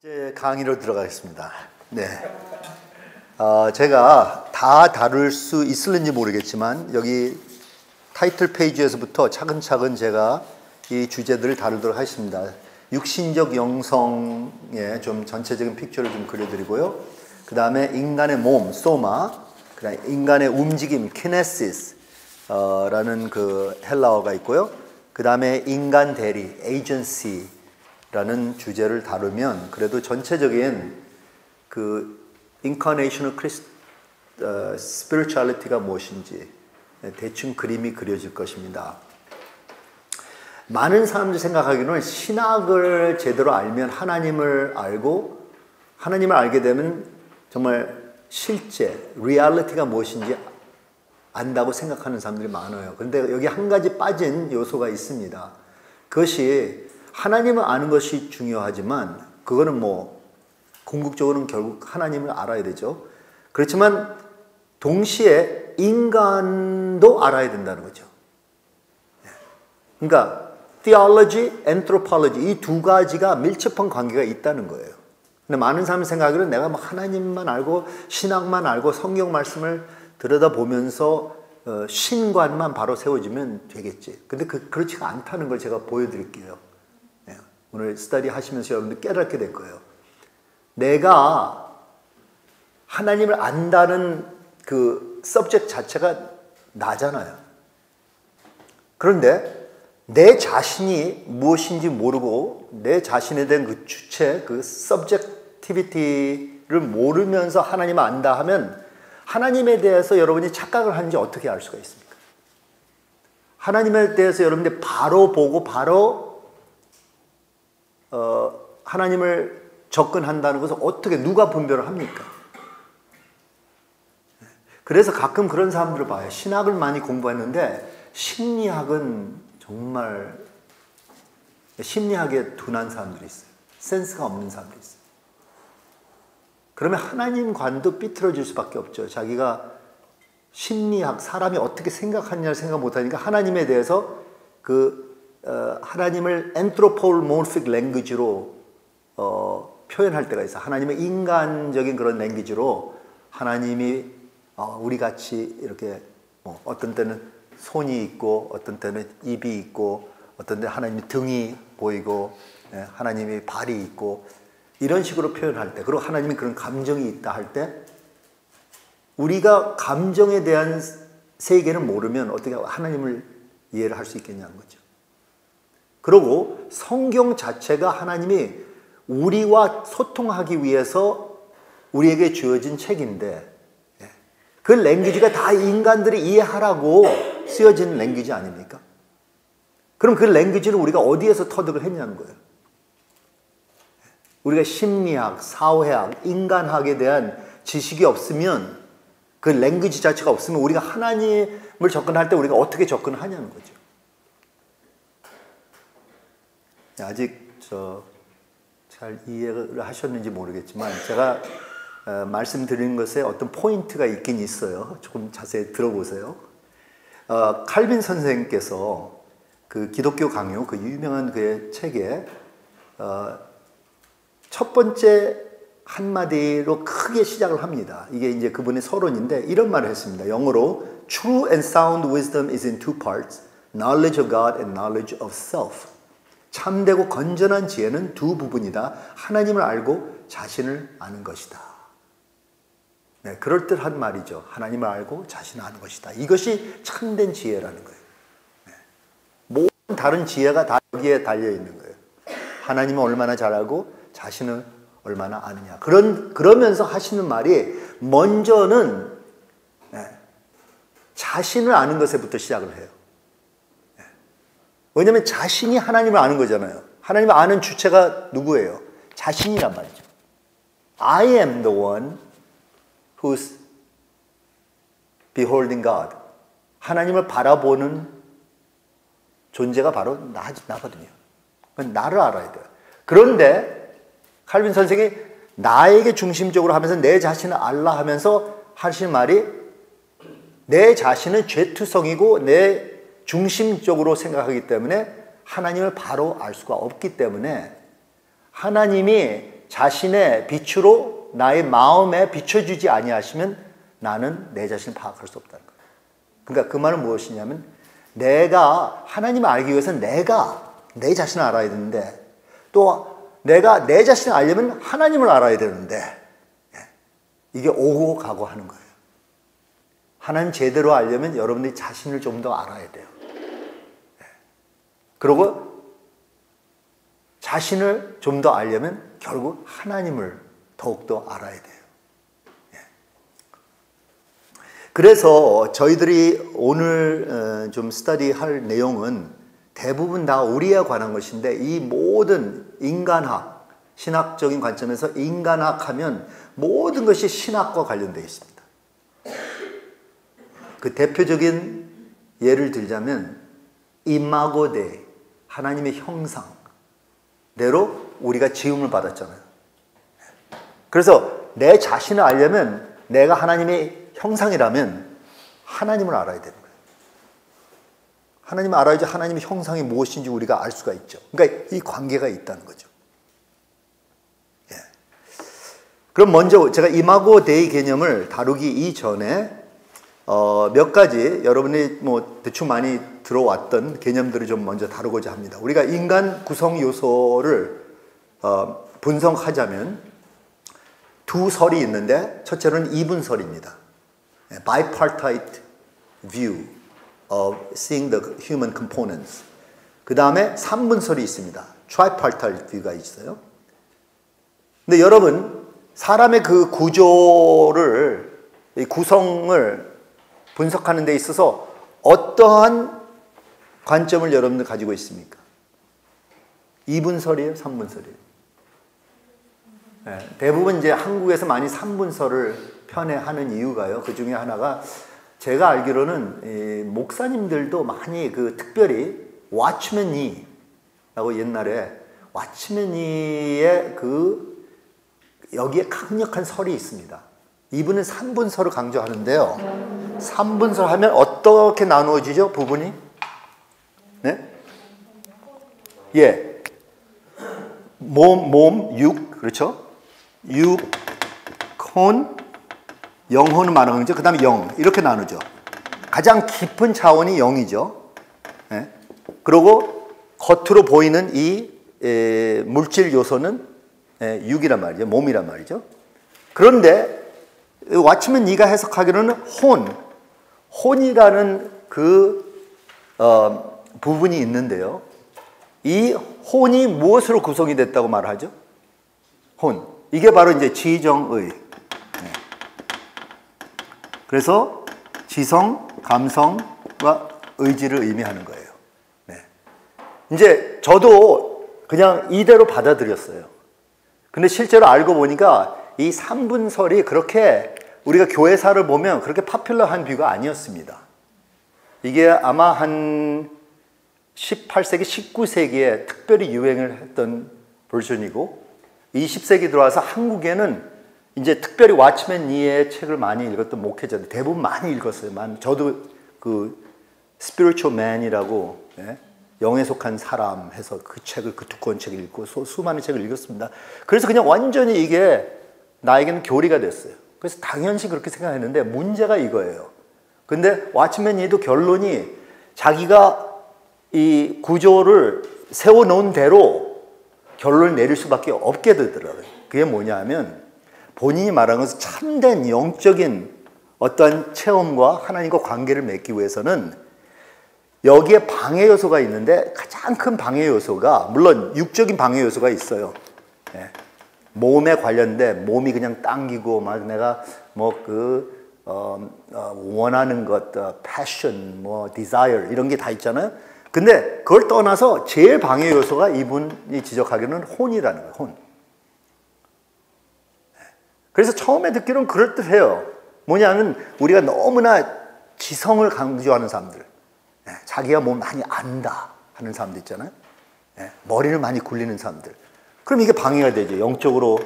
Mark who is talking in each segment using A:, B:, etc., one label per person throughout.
A: 이제 강의로 들어가겠습니다. 네. 제가 다 다룰 수 있을는지 모르겠지만 여기 타이틀 페이지에서부터 차근차근 제가 이 주제들을 다루도록 하겠습니다. 육신적 영성의 좀 전체적인 픽처를 좀 그려드리고요. 그 다음에 인간의 몸, 소마, 그 다음에 인간의 움직임, 키네시스 라는 그 헬라어가 있고요. 그 다음에 인간 대리, 에이전시 라는 주제를 다루면 그래도 전체적인 그 incarnational spirituality가 무엇인지 대충 그림이 그려질 것입니다. 많은 사람들이 생각하기로는 신학을 제대로 알면 하나님을 알고 하나님을 알게 되면 정말 실제 리얼리티가 무엇인지 안다고 생각하는 사람들이 많아요. 그런데 여기 한 가지 빠진 요소가 있습니다. 그것이 하나님을 아는 것이 중요하지만 그거는 뭐 궁극적으로는 결국 하나님을 알아야 되죠. 그렇지만 동시에 인간도 알아야 된다는 거죠. 그러니까 theology, anthropology 이 두 가지가 밀접한 관계가 있다는 거예요. 근데 많은 사람이 생각하기로는 내가 뭐 하나님만 알고 신학만 알고 성경 말씀을 들여다보면서 신관만 바로 세워지면 되겠지. 근데 그렇지가 않다는 걸 제가 보여드릴게요. 오늘 스터디 하시면서 여러분들 깨닫게 될 거예요. 내가 하나님을 안다는 그 서브젝트 자체가 나잖아요. 그런데 내 자신이 무엇인지 모르고 내 자신에 대한 그 주체, 그 서브젝티비티를 모르면서 하나님을 안다 하면 하나님에 대해서 여러분이 착각을 하는지 어떻게 알 수가 있습니까? 하나님에 대해서 여러분들이 바로 보고 바로 하나님을 접근한다는 것을 어떻게 누가 분별을 합니까? 그래서 가끔 그런 사람들을 봐요. 신학을 많이 공부했는데 심리학은 정말 심리학에 둔한 사람들이 있어요. 센스가 없는 사람들이 있어요. 그러면 하나님관도 삐뚤어질 수밖에 없죠. 자기가 심리학, 사람이 어떻게 생각하느냐를 생각 못하니까 하나님에 대해서 하나님을 anthropomorphic language로 표현할 때가 있어요. 하나님의 인간적인 그런 랭귀지로 하나님이 우리같이 이렇게 어떤 때는 손이 있고 어떤 때는 입이 있고 어떤 때는 하나님이 등이 보이고 하나님이 발이 있고 이런 식으로 표현할 때 그리고 하나님이 그런 감정이 있다 할 때 우리가 감정에 대한 세계를 모르면 어떻게 하나님을 이해를 할 수 있겠냐는 거죠. 그리고 성경 자체가 하나님이 우리와 소통하기 위해서 우리에게 주어진 책인데 그 랭귀지가 다 인간들이 이해하라고 쓰여진 랭귀지 아닙니까? 그럼 그 랭귀지를 우리가 어디에서 터득을 했냐는 거예요. 우리가 심리학, 사회학, 인간학에 대한 지식이 없으면 그 랭귀지 자체가 없으면 우리가 하나님을 접근할 때 우리가 어떻게 접근하냐는 거죠. 아직 잘 이해를 하셨는지 모르겠지만 제가 말씀드리는 것에 어떤 포인트가 있긴 있어요. 조금 자세히 들어보세요. 칼빈 선생님께서 그 기독교 강요, 그 유명한 그의 책에 첫 번째 한마디로 크게 시작을 합니다. 이게 이제 그분의 서론인데 이런 말을 했습니다. 영어로 True and sound wisdom is in two parts, knowledge of God and knowledge of self. 참되고 건전한 지혜는 두 부분이다. 하나님을 알고 자신을 아는 것이다. 네, 그럴듯한 말이죠. 하나님을 알고 자신을 아는 것이다. 이것이 참된 지혜라는 거예요. 네. 모든 다른 지혜가 다 여기에 달려있는 거예요. 하나님을 얼마나 잘 알고 자신을 얼마나 아느냐. 그러면서 하시는 말이 먼저는 자신을 아는 것에부터 시작을 해요. 왜냐하면 자신이 하나님을 아는 거잖아요. 하나님을 아는 주체가 누구예요? 자신이란 말이죠. I am the one who's beholding God. 하나님을 바라보는 존재가 바로 나거든요. 나를 알아야 돼요. 그런데 칼빈 선생이 나에게 중심적으로 하면서 내 자신을 알라 하면서 하신 말이 내 자신은 죄투성이고 내 중심적으로 생각하기 때문에 하나님을 바로 알 수가 없기 때문에 하나님이 자신의 빛으로 나의 마음에 비춰주지 아니하시면 나는 내 자신을 파악할 수 없다는 거예요. 그러니까 그 말은 무엇이냐면 내가 하나님을 알기 위해서는 내가 내 자신을 알아야 되는데 또 내가 내 자신을 알려면 하나님을 알아야 되는데 이게 오고 가고 하는 거예요. 하나님 제대로 알려면 여러분들이 자신을 좀 더 알아야 돼요. 그리고 자신을 좀 더 알려면 결국 하나님을 더욱더 알아야 돼요. 그래서 저희들이 오늘 좀 스터디할 내용은 대부분 다 우리에 관한 것인데 이 모든 인간학, 신학적인 관점에서 인간학 하면 모든 것이 신학과 관련되어 있습니다. 그 대표적인 예를 들자면 이마고 데이, 하나님의 형상대로 우리가 지음을 받았잖아요. 그래서 내 자신을 알려면 내가 하나님의 형상이라면 하나님을 알아야 되는 거예요. 하나님을 알아야지 하나님의 형상이 무엇인지 우리가 알 수가 있죠. 그러니까 이 관계가 있다는 거죠. 예. 그럼 먼저 제가 이마고 데이 개념을 다루기 이전에 몇 가지 여러분이 뭐 대충 많이 들어왔던 개념들을 좀 먼저 다루고자 합니다. 우리가 인간 구성 요소를 분석하자면 두 설이 있는데 첫째로는 이분설입니다. Bipartite view of seeing the human components. 그 다음에 삼분설이 있습니다. Tripartite view가 있어요. 근데 여러분 사람의 그 구조를 이 구성을 분석하는 데 있어서 어떠한 관점을 여러분들 가지고 있습니까? 이분설이에요? 삼분설이에요? 네, 대부분 이제 한국에서 많이 삼분설을 편애하는 이유가요. 그 중에 하나가 제가 알기로는 목사님들도 많이 그 특별히 왓츠맨이라고 옛날에 왓츠맨이의 그 여기에 강력한 설이 있습니다. 이분은 삼분설을 강조하는데요. 삼분설 하면 어떻게 나누어지죠? 부분이? 네? 예. 몸, 육, 그렇죠? 육, 혼, 영혼을 말하는 거죠. 그 다음에 영, 이렇게 나누죠. 가장 깊은 차원이 영이죠. 네? 그리고 겉으로 보이는 이 물질 요소는 육이란 말이죠. 몸이란 말이죠. 그런데 왓츠맨 니가 해석하기로는 혼이라는 그 부분이 있는데요. 이 혼이 무엇으로 구성이 됐다고 말하죠? 혼. 이게 바로 이제 지정의. 네. 그래서 지성, 감성과 의지를 의미하는 거예요. 네. 이제 저도 그냥 이대로 받아들였어요. 근데 실제로 알고 보니까 이 삼분설이 그렇게 우리가 교회사를 보면 그렇게 파퓰러한 뷰가 아니었습니다. 이게 아마 한 18세기, 19세기에 특별히 유행을 했던 버전이고 20세기 들어와서 한국에는 이제 특별히 왓츠맨 니의 책을 많이 읽었던 목회자들 대부분 많이 읽었어요. 저도 그 Spiritual Man이라고 영에 속한 사람 해서 그 책을 그 두꺼운 책을 읽고 수많은 책을 읽었습니다. 그래서 그냥 완전히 이게 나에게는 교리가 됐어요. 그래서 당연시 그렇게 생각했는데 문제가 이거예요. 근데 왓츠맨 니도 결론이 자기가 이 구조를 세워놓은 대로 결론을 내릴 수밖에 없게 되더라고요. 그게 뭐냐면 본인이 말한 것은 참된 영적인 어떤 체험과 하나님과 관계를 맺기 위해서는 여기에 방해 요소가 있는데 가장 큰 방해 요소가 물론 육적인 방해 요소가 있어요. 몸에 관련된 몸이 그냥 당기고 막 내가 뭐 원하는 것, passion, desire 이런 게 다 있잖아요. 근데 그걸 떠나서 제일 방해 요소가 이분이 지적하기로는 혼이라는 거예요. 혼. 그래서 처음에 듣기로는 그럴듯해요. 뭐냐면 우리가 너무나 지성을 강조하는 사람들, 자기가 뭐 많이 안다 하는 사람들 있잖아요. 머리를 많이 굴리는 사람들. 그럼 이게 방해가 되죠. 영적으로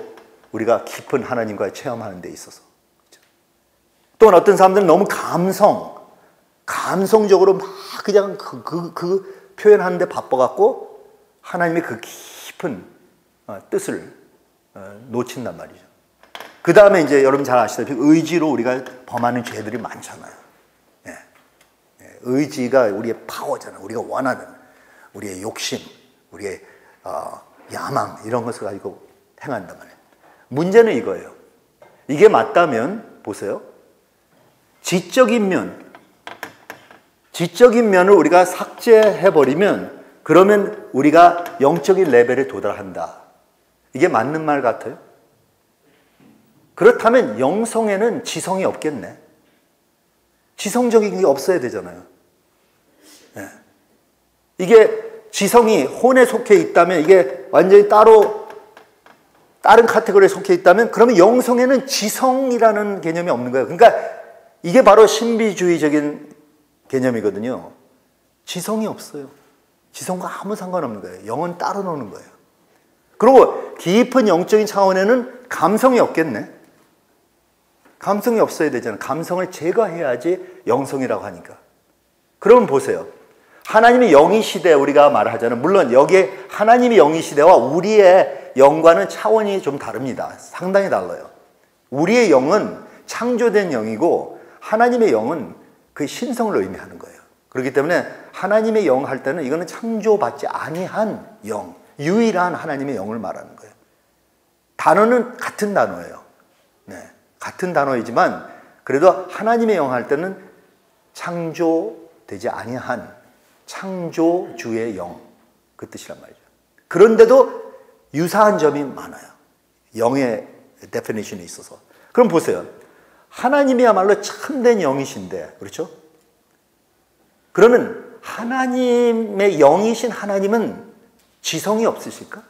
A: 우리가 깊은 하나님과 체험하는 데 있어서. 또 어떤 사람들은 너무 감성적으로 막 그냥 그 표현하는데 바빠갖고 하나님의 그 깊은 뜻을 놓친단 말이죠. 그 다음에 이제 여러분 잘 아시다시피 의지로 우리가 범하는 죄들이 많잖아요. 예. 의지가 우리의 파워잖아요. 우리가 원하는 우리의 욕심, 우리의 야망 이런 것을 가지고 행한단 말이에요. 문제는 이거예요. 이게 맞다면 보세요. 지적인 면을 우리가 삭제해버리면 그러면 우리가 영적인 레벨에 도달한다. 이게 맞는 말 같아요? 그렇다면 영성에는 지성이 없겠네. 지성적인 게 없어야 되잖아요. 네. 이게 지성이 혼에 속해 있다면 이게 완전히 다른 카테고리에 속해 있다면 그러면 영성에는 지성이라는 개념이 없는 거예요. 그러니까 이게 바로 신비주의적인 개념이거든요. 지성이 없어요. 지성과 아무 상관없는 거예요. 영은 따로 노는 거예요. 그리고 깊은 영적인 차원에는 감성이 없겠네. 감성이 없어야 되잖아요. 감성을 제거해야지 영성이라고 하니까. 그러면 보세요. 하나님의 영이시대 우리가 말하잖아요. 물론 여기에 하나님의 영이시대와 우리의 영과는 차원이 좀 다릅니다. 상당히 달라요. 우리의 영은 창조된 영이고 하나님의 영은 그 신성을 의미하는 거예요. 그렇기 때문에 하나님의 영 할 때는 이거는 창조받지 아니한 영, 유일한 하나님의 영을 말하는 거예요. 단어는 같은 단어예요. 네, 같은 단어이지만 그래도 하나님의 영 할 때는 창조되지 아니한 창조주의 영, 그 뜻이란 말이죠. 그런데도 유사한 점이 많아요. 영의 데피니션이 있어서. 그럼 보세요. 하나님이야말로 참된 영이신데, 그렇죠? 그러면 하나님의 영이신 하나님은 지성이 없으실까?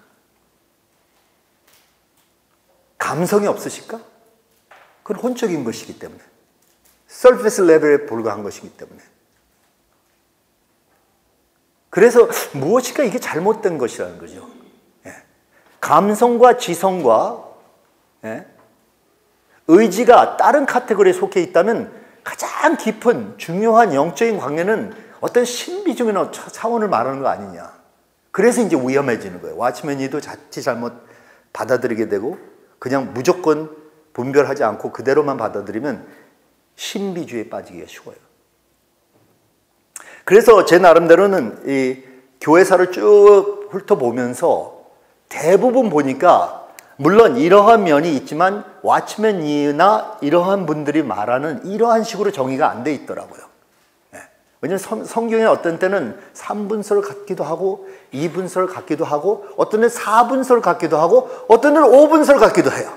A: 감성이 없으실까? 그건 혼적인 것이기 때문에. 서피스 레벨에 불과한 것이기 때문에. 그래서 무엇인가 이게 잘못된 것이라는 거죠. 예. 감성과 지성과 의지가 다른 카테고리에 속해 있다면 가장 깊은 중요한 영적인 관계는 어떤 신비주의나 차원을 말하는 거 아니냐. 그래서 이제 위험해지는 거예요. 왓치맨이도 자칫 잘못 받아들이게 되고 그냥 무조건 분별하지 않고 그대로만 받아들이면 신비주의에 빠지기가 쉬워요. 그래서 제 나름대로는 이 교회사를 쭉 훑어보면서 대부분 보니까 물론 이러한 면이 있지만 왓치맨이나 이러한 분들이 말하는 이러한 식으로 정의가 안 돼 있더라고요. 왜냐하면 성경에 어떤 때는 3분설 같기도 하고 2분설 같기도 하고 어떤 때는 4분설 같기도 하고 어떤 때는 5분설 같기도 해요.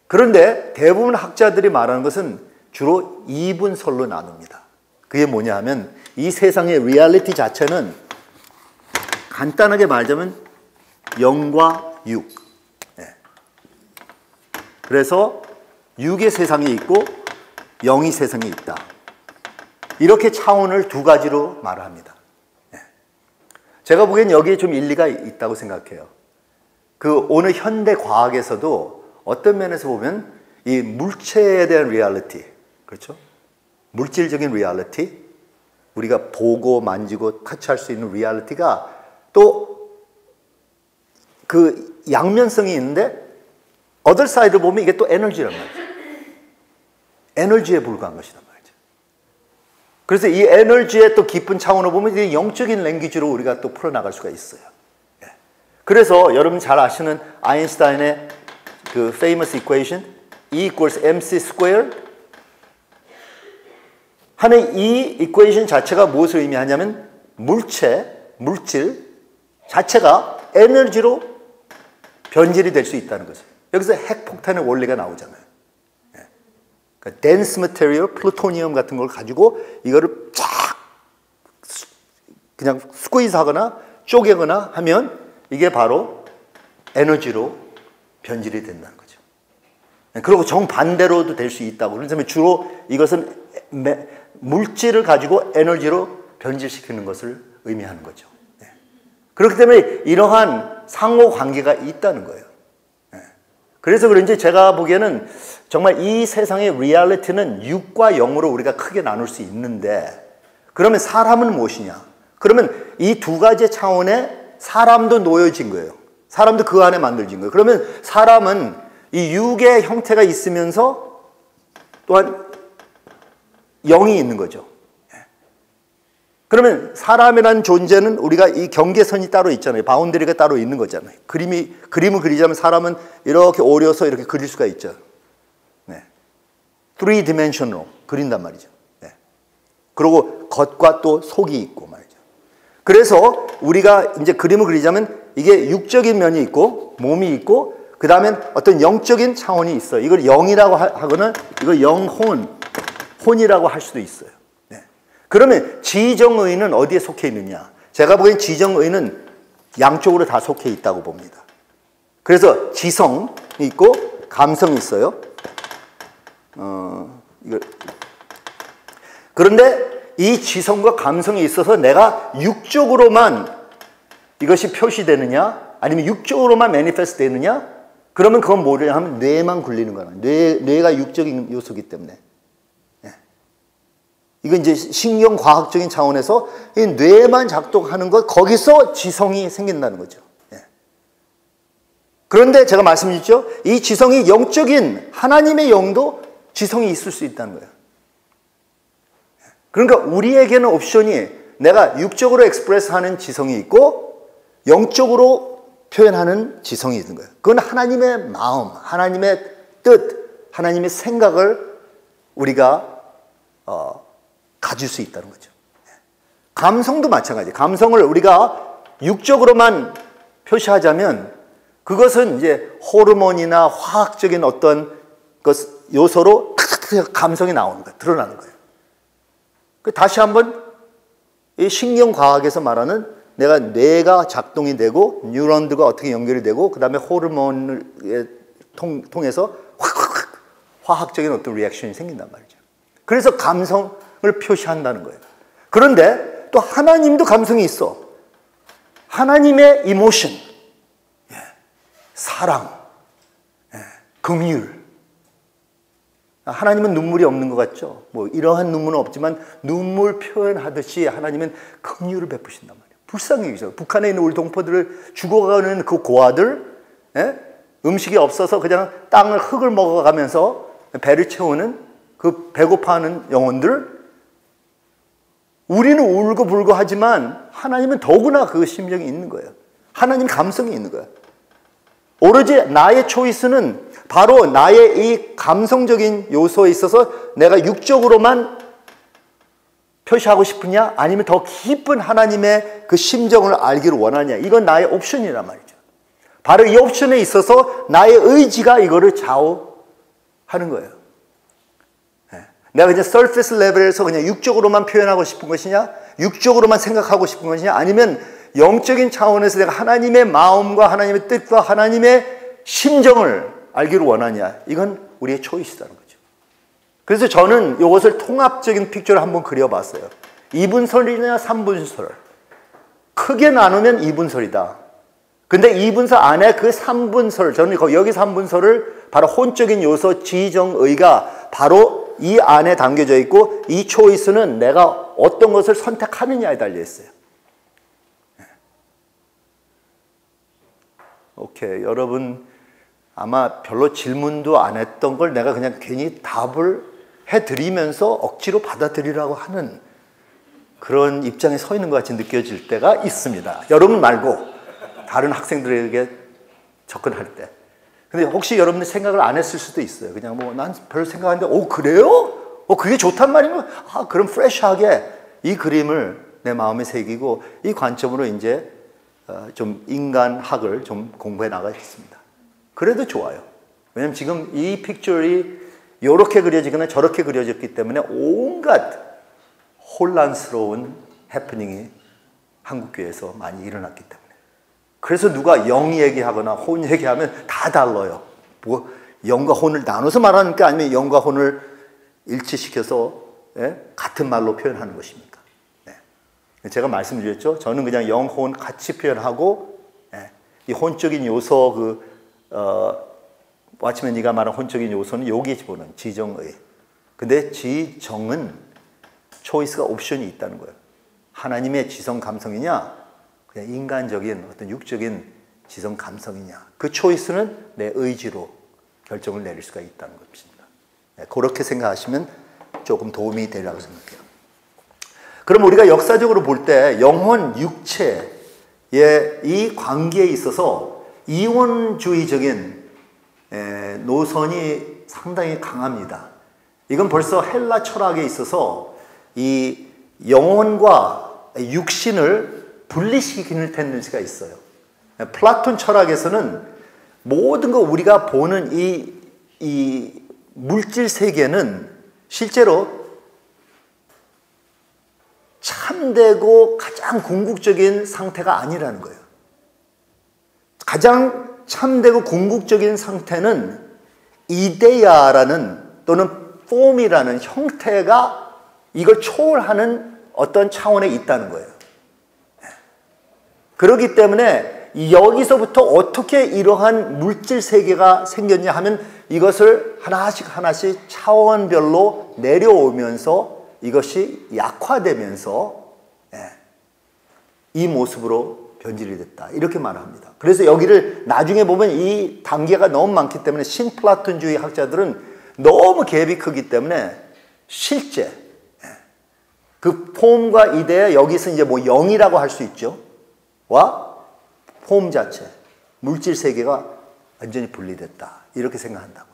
A: 그런데 대부분 학자들이 말하는 것은 주로 2분설로 나눕니다. 그게 뭐냐 하면 이 세상의 리얼리티 자체는 간단하게 말하자면 영과 육. 그래서 육의 세상이 있고 영의 세상이 있다. 이렇게 차원을 두 가지로 말합니다. 제가 보기엔 여기에 좀 일리가 있다고 생각해요. 오늘 현대 과학에서도 어떤 면에서 보면 이 물체에 대한 리얼리티, 그렇죠? 물질적인 리얼리티, 우리가 보고 만지고 터치할 수 있는 리얼리티가 또 그 양면성이 있는데 other side를 보면 이게 또 에너지란 말이죠. 에너지에 불과한 것이란 말이죠. 그래서 이 에너지의 또 깊은 차원을 보면 이게 영적인 랭귀지로 우리가 또 풀어나갈 수가 있어요. 그래서 여러분 잘 아시는 아인슈타인의 그 famous equation E equals mc square 하는 이 equation 자체가 무엇을 의미하냐면 물질 자체가 에너지로 변질이 될 수 있다는 거죠. 여기서 핵폭탄의 원리가 나오잖아요. 그러니까 dense material, 플루토니엄 같은 걸 가지고 이거를 쫙 그냥 스퀴즈 하거나 쪼개거나 하면 이게 바로 에너지로 변질이 된다는 거죠. 그리고 정반대로도 될 수 있다고. 그렇다면 주로 이것은 물질을 가지고 에너지로 변질시키는 것을 의미하는 거죠. 그렇기 때문에 이러한 상호 관계가 있다는 거예요. 그래서 그런지 제가 보기에는 정말 이 세상의 리얼리티는 육과 영으로 우리가 크게 나눌 수 있는데 그러면 사람은 무엇이냐? 그러면 이 두 가지 차원의 사람도 놓여진 거예요. 사람도 그 안에 만들어진 거예요. 그러면 사람은 이 육의 형태가 있으면서 또한 영이 있는 거죠. 그러면 사람이라는 존재는 우리가 이 경계선이 따로 있잖아요. 바운더리가 따로 있는 거잖아요. 그림을 그리자면 사람은 이렇게 오려서 이렇게 그릴 수가 있죠. 네. 3디멘션으로 그린단 말이죠. 네. 그리고 겉과 또 속이 있고 말이죠. 그래서 우리가 이제 그림을 그리자면 이게 육적인 면이 있고 몸이 있고 그 다음엔 어떤 영적인 차원이 있어요. 이걸 영이라고 하거나 이걸 혼이라고 할 수도 있어요. 네. 그러면 지정의는 어디에 속해 있느냐? 제가 보기엔 지정의는 양쪽으로 다 속해 있다고 봅니다. 그래서 지성이 있고 감성이 있어요. 그런데 이 지성과 감성이 있어서 내가 육적으로만 이것이 표시되느냐? 아니면 육적으로만 매니페스트 되느냐? 그러면 그건 뭐냐 하면 뇌만 굴리는 거야. 뇌가 육적인 요소이기 때문에. 예. 이건 이제 신경과학적인 차원에서 이 뇌만 작동하는 것, 거기서 지성이 생긴다는 거죠. 예. 그런데 제가 말씀드렸죠? 이 지성이 영적인 하나님의 영도 지성이 있을 수 있다는 거예요. 그러니까 우리에게는 옵션이 내가 육적으로 엑스프레스하는 지성이 있고 영적으로 표현하는 지성이 있는 거예요. 그건 하나님의 마음, 하나님의 뜻, 하나님의 생각을 우리가 가질 수 있다는 거죠. 감성도 마찬가지예요. 감성을 우리가 육적으로만 표시하자면 그것은 이제 호르몬이나 화학적인 어떤 요소로 감성이 나오는 거예요. 드러나는 거예요. 다시 한번 이 신경과학에서 말하는 내가 뇌가 작동이 되고 뉴런들과 어떻게 연결이 되고 그 다음에 호르몬을 통해서 화학적인 어떤 리액션이 생긴단 말이죠. 그래서 감성을 표시한다는 거예요. 그런데 또 하나님도 감성이 있어. 하나님의 이모션, 사랑, 긍휼. 하나님은 눈물이 없는 것 같죠? 뭐 이러한 눈물은 없지만 눈물 표현하듯이 하나님은 긍휼을 베푸신단 말이에요. 불쌍히 여기죠. 북한에 있는 우리 동포들을 죽어가는 그 고아들, 음식이 없어서 그냥 땅을 흙을 먹어가면서 배를 채우는 그 배고파하는 영혼들, 우리는 울고불고 하지만 하나님은 더구나 그 심정이 있는 거예요. 하나님 감성이 있는 거예요. 오로지 나의 초이스는 바로 나의 이 감성적인 요소에 있어서 내가 육적으로만 표시하고 싶으냐 아니면 더 깊은 하나님의 그 심정을 알기를 원하냐, 이건 나의 옵션이란 말이죠. 바로 이 옵션에 있어서 나의 의지가 이거를 좌우하는 거예요. 내가 그냥 서피스 레벨에서 그냥 육적으로만 표현하고 싶은 것이냐, 육적으로만 생각하고 싶은 것이냐, 아니면 영적인 차원에서 내가 하나님의 마음과 하나님의 뜻과 하나님의 심정을 알기를 원하냐, 이건 우리의 초이스라는 거죠. 그래서 저는 이것을 통합적인 픽처를 한번 그려봤어요. 2분설이냐 3분설. 크게 나누면 2분설이다. 근데 2분설 안에 그 3분설, 저는 여기 3분설을 바로 혼적인 요소 지정의가 바로 이 안에 담겨져 있고, 이 초이스는 내가 어떤 것을 선택하느냐에 달려 있어요. 오케이, 여러분 아마 별로 질문도 안 했던 걸 내가 그냥 괜히 답을 해드리면서 억지로 받아들이라고 하는 그런 입장에 서 있는 것 같이 느껴질 때가 있습니다. 여러분 말고 다른 학생들에게 접근할 때. 근데 혹시 여러분들 생각을 안 했을 수도 있어요. 그냥 뭐 난 별 생각 안 했는데, 오 그래요? 그게 좋단 말이면, 그럼 프레시하게 이 그림을 내 마음에 새기고 이 관점으로 이제 좀 인간학을 좀 공부해 나가겠습니다. 그래도 좋아요. 왜냐면 지금 이 픽처리 이렇게 그려지거나 저렇게 그려졌기 때문에 온갖 혼란스러운 해프닝이 한국교회에서 많이 일어났기 때문에. 그래서 누가 영 얘기하거나 혼 얘기하면 다 달라요. 뭐 영과 혼을 나눠서 말하니까, 아니면 영과 혼을 일치시켜서 같은 말로 표현하는 것입니까? 제가 말씀드렸죠. 저는 그냥 영, 혼 같이 표현하고, 이 혼적인 요소, 왓츠맨이가 말한 혼적인 요소는 여기에 집어넣은 지정의. 근데 지정은 초이스가 옵션이 있다는 거예요. 하나님의 지성 감성이냐, 인간적인 어떤 육적인 지성 감성이냐. 그 초이스는 내 의지로 결정을 내릴 수가 있다는 것입니다. 그렇게 생각하시면 조금 도움이 되리라고 생각해요. 그럼 우리가 역사적으로 볼 때 영혼, 육체의 이 관계에 있어서 이원주의적인 노선이 상당히 강합니다. 이건 벌써 헬라 철학에 있어서 이 영혼과 육신을 분리시키는 텐den시가 있어요. 플라톤 철학에서는 모든 거 우리가 보는 이 물질 세계는 실제로 참되고 가장 궁극적인 상태가 아니라는 거예요. 가장 참되고 궁극적인 상태는 이데아라는 또는 폼이라는 형태가 이걸 초월하는 어떤 차원에 있다는 거예요. 그렇기 때문에 여기서부터 어떻게 이러한 물질 세계가 생겼냐 하면 이것을 하나씩 차원별로 내려오면서 이것이 약화되면서 이 모습으로 변질이 됐다. 이렇게 말합니다. 그래서 여기를 나중에 보면 이 단계가 너무 많기 때문에 신플라톤주의 학자들은 너무 갭이 크기 때문에 실제 그 폼과 이데아 여기서 이제 뭐 영이라고 할 수 있죠. 와 폼 자체, 물질 세계가 완전히 분리됐다. 이렇게 생각한다고요.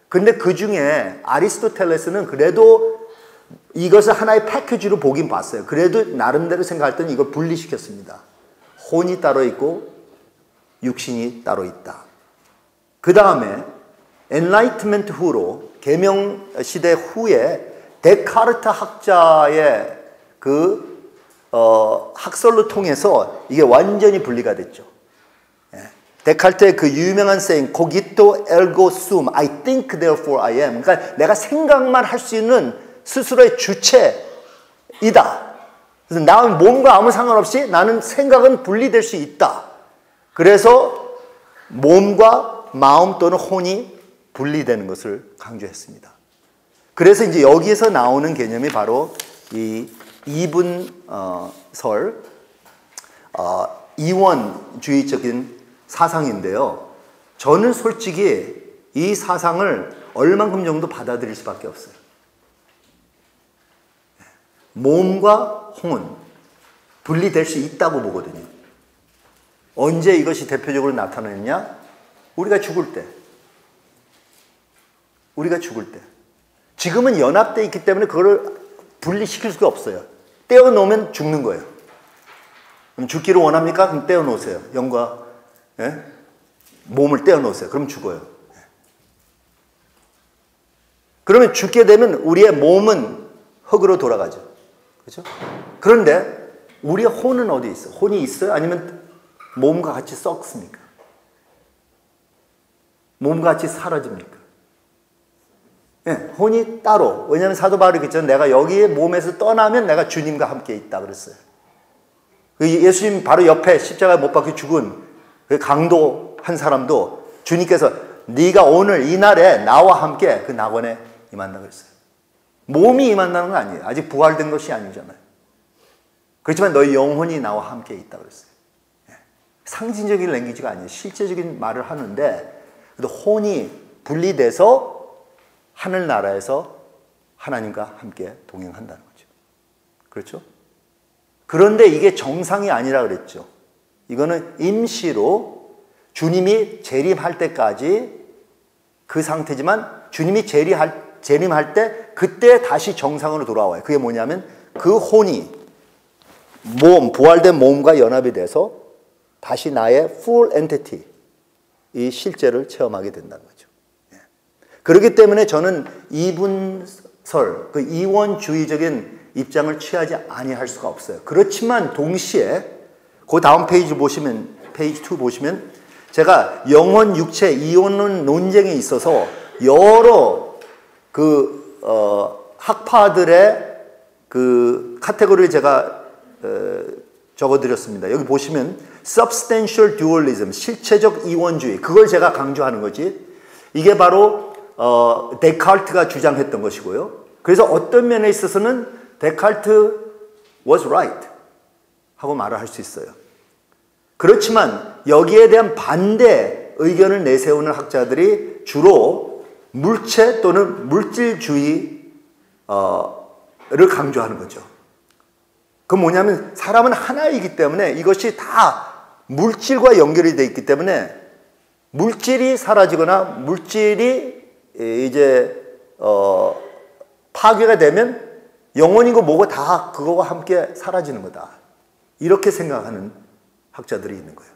A: 근데 그 중에 아리스토텔레스는 그래도 이것을 하나의 패키지로 보긴 봤어요. 그래도 나름대로 생각할 때는 이걸 분리시켰습니다. 혼이 따로 있고 육신이 따로 있다. 그 다음에 엔라이트먼트 후로 계명 시대 후에 데카르트 학자의 그 학설로 통해서 이게 완전히 분리가 됐죠. 데카르트의 그 유명한 saying, cogito ergo sum, I think therefore I am. 그러니까 내가 생각만 할 수 있는 스스로의 주체이다. 그래서 나 몸과 아무 상관없이 나는 생각은 분리될 수 있다. 그래서 몸과 마음 또는 혼이 분리되는 것을 강조했습니다. 그래서 이제 여기에서 나오는 개념이 바로 이 이분설, 이원주의적인 사상인데요. 저는 솔직히 이 사상을 얼만큼 정도 받아들일 수밖에 없어요. 몸과 혼은 분리될 수 있다고 보거든요. 언제 이것이 대표적으로 나타나느냐? 우리가 죽을 때. 우리가 죽을 때. 지금은 연합되어 있기 때문에 그걸 분리시킬 수가 없어요. 떼어놓으면 죽는 거예요. 그럼 죽기를 원합니까? 그럼 떼어놓으세요. 영과 몸을 떼어놓으세요. 그럼 죽어요. 그러면 죽게 되면 우리의 몸은 흙으로 돌아가죠. 그렇죠? 그런데 우리의 혼은 어디 있어? 혼이 있어요? 아니면 몸과 같이 썩습니까? 몸과 같이 사라집니까? 혼이 따로. 왜냐하면 사도 바울이 그랬잖아요. 내가 여기에 몸에서 떠나면 내가 주님과 함께 있다 그랬어요. 예수님 바로 옆에 십자가에 못 박혀 죽은 그 강도 한 사람도 주님께서 네가 오늘 이 날에 나와 함께 그 낙원에 임한다 그랬어요. 몸이 임한다는 건 아니에요. 아직 부활된 것이 아니잖아요. 그렇지만 너희 영혼이 나와 함께 있다 그랬어요. 상징적인 랭귀지가 아니에요. 실제적인 말을 하는데 그래도 혼이 분리돼서 하늘나라에서 하나님과 함께 동행한다는 거죠. 그렇죠? 그런데 이게 정상이 아니라 그랬죠. 이거는 임시로 주님이 재림할 때까지 그 상태지만 주님이 재림할 때 그때 다시 정상으로 돌아와요. 그게 뭐냐면 그 혼이 부활된 몸과 연합이 돼서 다시 나의 full entity, 이 실제를 체험하게 된다는 거죠. 그렇기 때문에 저는 이분설, 그 이원주의적인 입장을 취하지 아니할 수가 없어요. 그렇지만 동시에 그 다음 페이지 보시면, 페이지 2 보시면 제가 영혼, 육체, 이원 논쟁에 있어서 여러 학파들의 그 카테고리를 제가 적어드렸습니다. 여기 보시면 substantial dualism, 실체적 이원주의, 그걸 제가 강조하는 거지. 이게 바로 데카르트가 주장했던 것이고요. 그래서 어떤 면에 있어서는 데카르트 was right 하고 말을 할 수 있어요. 그렇지만 여기에 대한 반대 의견을 내세우는 학자들이 주로 물체 또는 물질주의를 강조하는 거죠. 그 뭐냐면 사람은 하나이기 때문에 이것이 다 물질과 연결이 되어 있기 때문에 물질이 사라지거나 물질이 이제 파괴가 되면 영혼이고 뭐고 다 그거와 함께 사라지는 거다. 이렇게 생각하는 학자들이 있는 거예요.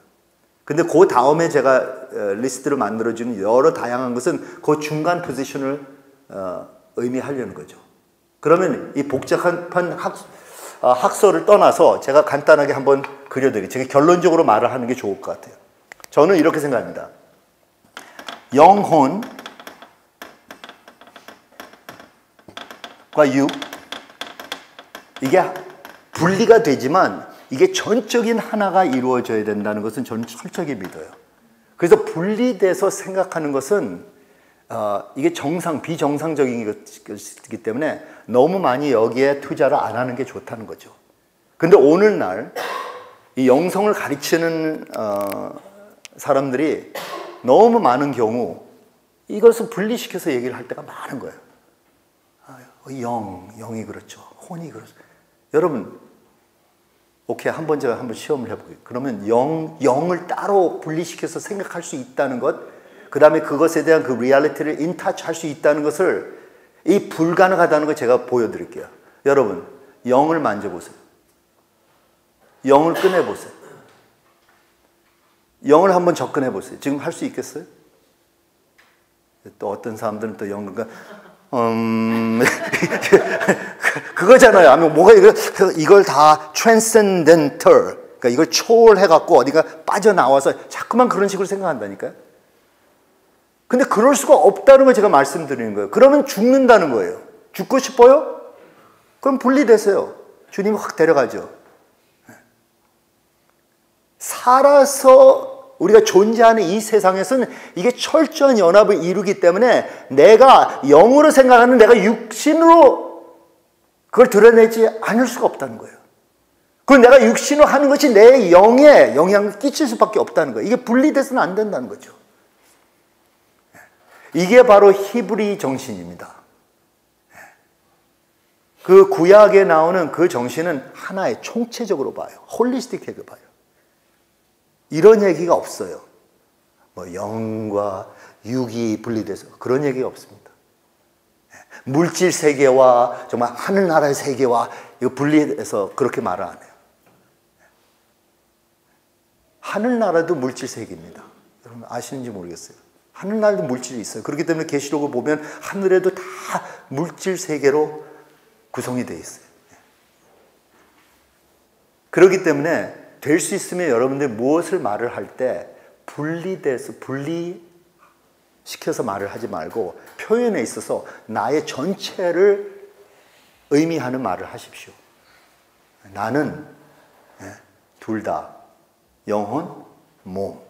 A: 근데 그 다음에 제가 리스트를 만들어주는 여러 다양한 것은 그 중간 포지션을 의미하려는 거죠. 그러면 이 복잡한 학설을 떠나서 제가 간단하게 한번 그려드릴게요. 제가 결론적으로 말을 하는 게 좋을 것 같아요. 저는 이렇게 생각합니다. 영혼과 육, 이게 분리가 되지만 이게 전적인 하나가 이루어져야 된다는 것은 저는 철저하게 믿어요. 그래서 분리돼서 생각하는 것은 이게 비정상적인 것이기 때문에 너무 많이 여기에 투자를 안 하는 게 좋다는 거죠. 근데 오늘날 이 영성을 가르치는 사람들이 너무 많은 경우 이것을 분리시켜서 얘기를 할 때가 많은 거예요. 영이 그렇죠. 혼이 그렇죠. 여러분, 오케이, 제가 한번 시험을 해볼게요. 그러면 영을 따로 분리시켜서 생각할 수 있다는 것, 그 다음에 그것에 대한 그 리얼리티를 인타치 할 수 있다는 것을, 이 불가능하다는 걸 제가 보여드릴게요. 여러분, 영을 만져보세요. 영을 꺼내보세요. 영을 한번 접근해보세요. 지금 할 수 있겠어요? 또 어떤 사람들은 또 영과 그거잖아요. 아니면 뭐가 이걸 다 transcendental, 그러니까 이걸 초월해갖고 어디가 빠져나와서 자꾸만 그런 식으로 생각한다니까요. 근데 그럴 수가 없다는 걸 제가 말씀드리는 거예요. 그러면 죽는다는 거예요. 죽고 싶어요? 그럼 분리되세요. 주님이 확 데려가죠. 살아서 우리가 존재하는 이 세상에서는 이게 철저한 연합을 이루기 때문에 내가 영으로 생각하는 내가 육신으로 그걸 드러내지 않을 수가 없다는 거예요. 그리고 내가 육신으로 하는 것이 내 영에 영향을 끼칠 수밖에 없다는 거예요. 이게 분리돼서는 안 된다는 거죠. 이게 바로 히브리 정신입니다. 그 구약에 나오는 그 정신은 하나의 총체적으로 봐요. 홀리스틱하게 봐요. 이런 얘기가 없어요. 뭐 영과 육이 분리돼서 그런 얘기가 없습니다. 물질 세계와 정말 하늘나라의 세계와 이거 분리해서 그렇게 말을 안 해요. 하늘나라도 물질 세계입니다. 여러분 아시는지 모르겠어요. 하늘나라도 물질이 있어요. 그렇기 때문에 계시록을 보면 하늘에도 다 물질 세계로 구성이 되어 있어요. 그렇기 때문에 될 수 있으면 여러분들 무엇을 말을 할 때 분리시켜서 말을 하지 말고 표현에 있어서 나의 전체를 의미하는 말을 하십시오. 나는 둘 다 영혼, 몸.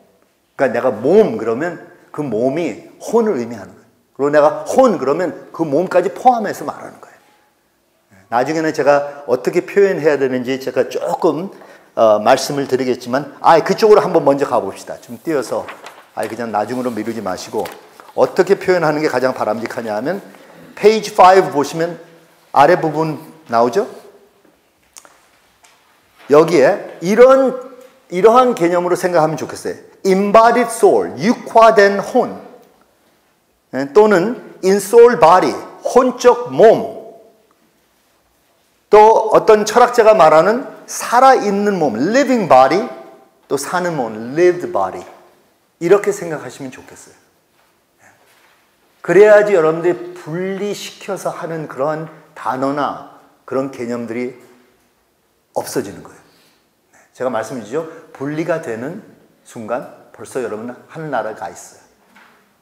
A: 그러니까 내가 몸 그러면 그 몸이 혼을 의미하는 거예요. 그리고 내가 혼 그러면 그 몸까지 포함해서 말하는 거예요. 나중에는 제가 어떻게 표현해야 되는지 제가 조금 말씀을 드리겠지만, 그쪽으로 한번 먼저 가봅시다. 좀 띄어서, 그냥 나중으로 미루지 마시고, 어떻게 표현하는 게 가장 바람직하냐 하면, 페이지 5 보시면 아래 부분 나오죠? 여기에 이러한 개념으로 생각하면 좋겠어요. embodied soul, 육화된 혼, 또는 in soul body, 혼적 몸, 또 어떤 철학자가 말하는 살아있는 몸, living body, 또 사는 몸, lived body. 이렇게 생각하시면 좋겠어요. 그래야지 여러분들이 분리시켜서 하는 그런 단어나 그런 개념들이 없어지는 거예요. 제가 말씀드리죠. 분리가 되는 순간 벌써 여러분은 하늘나라에 가 있어요.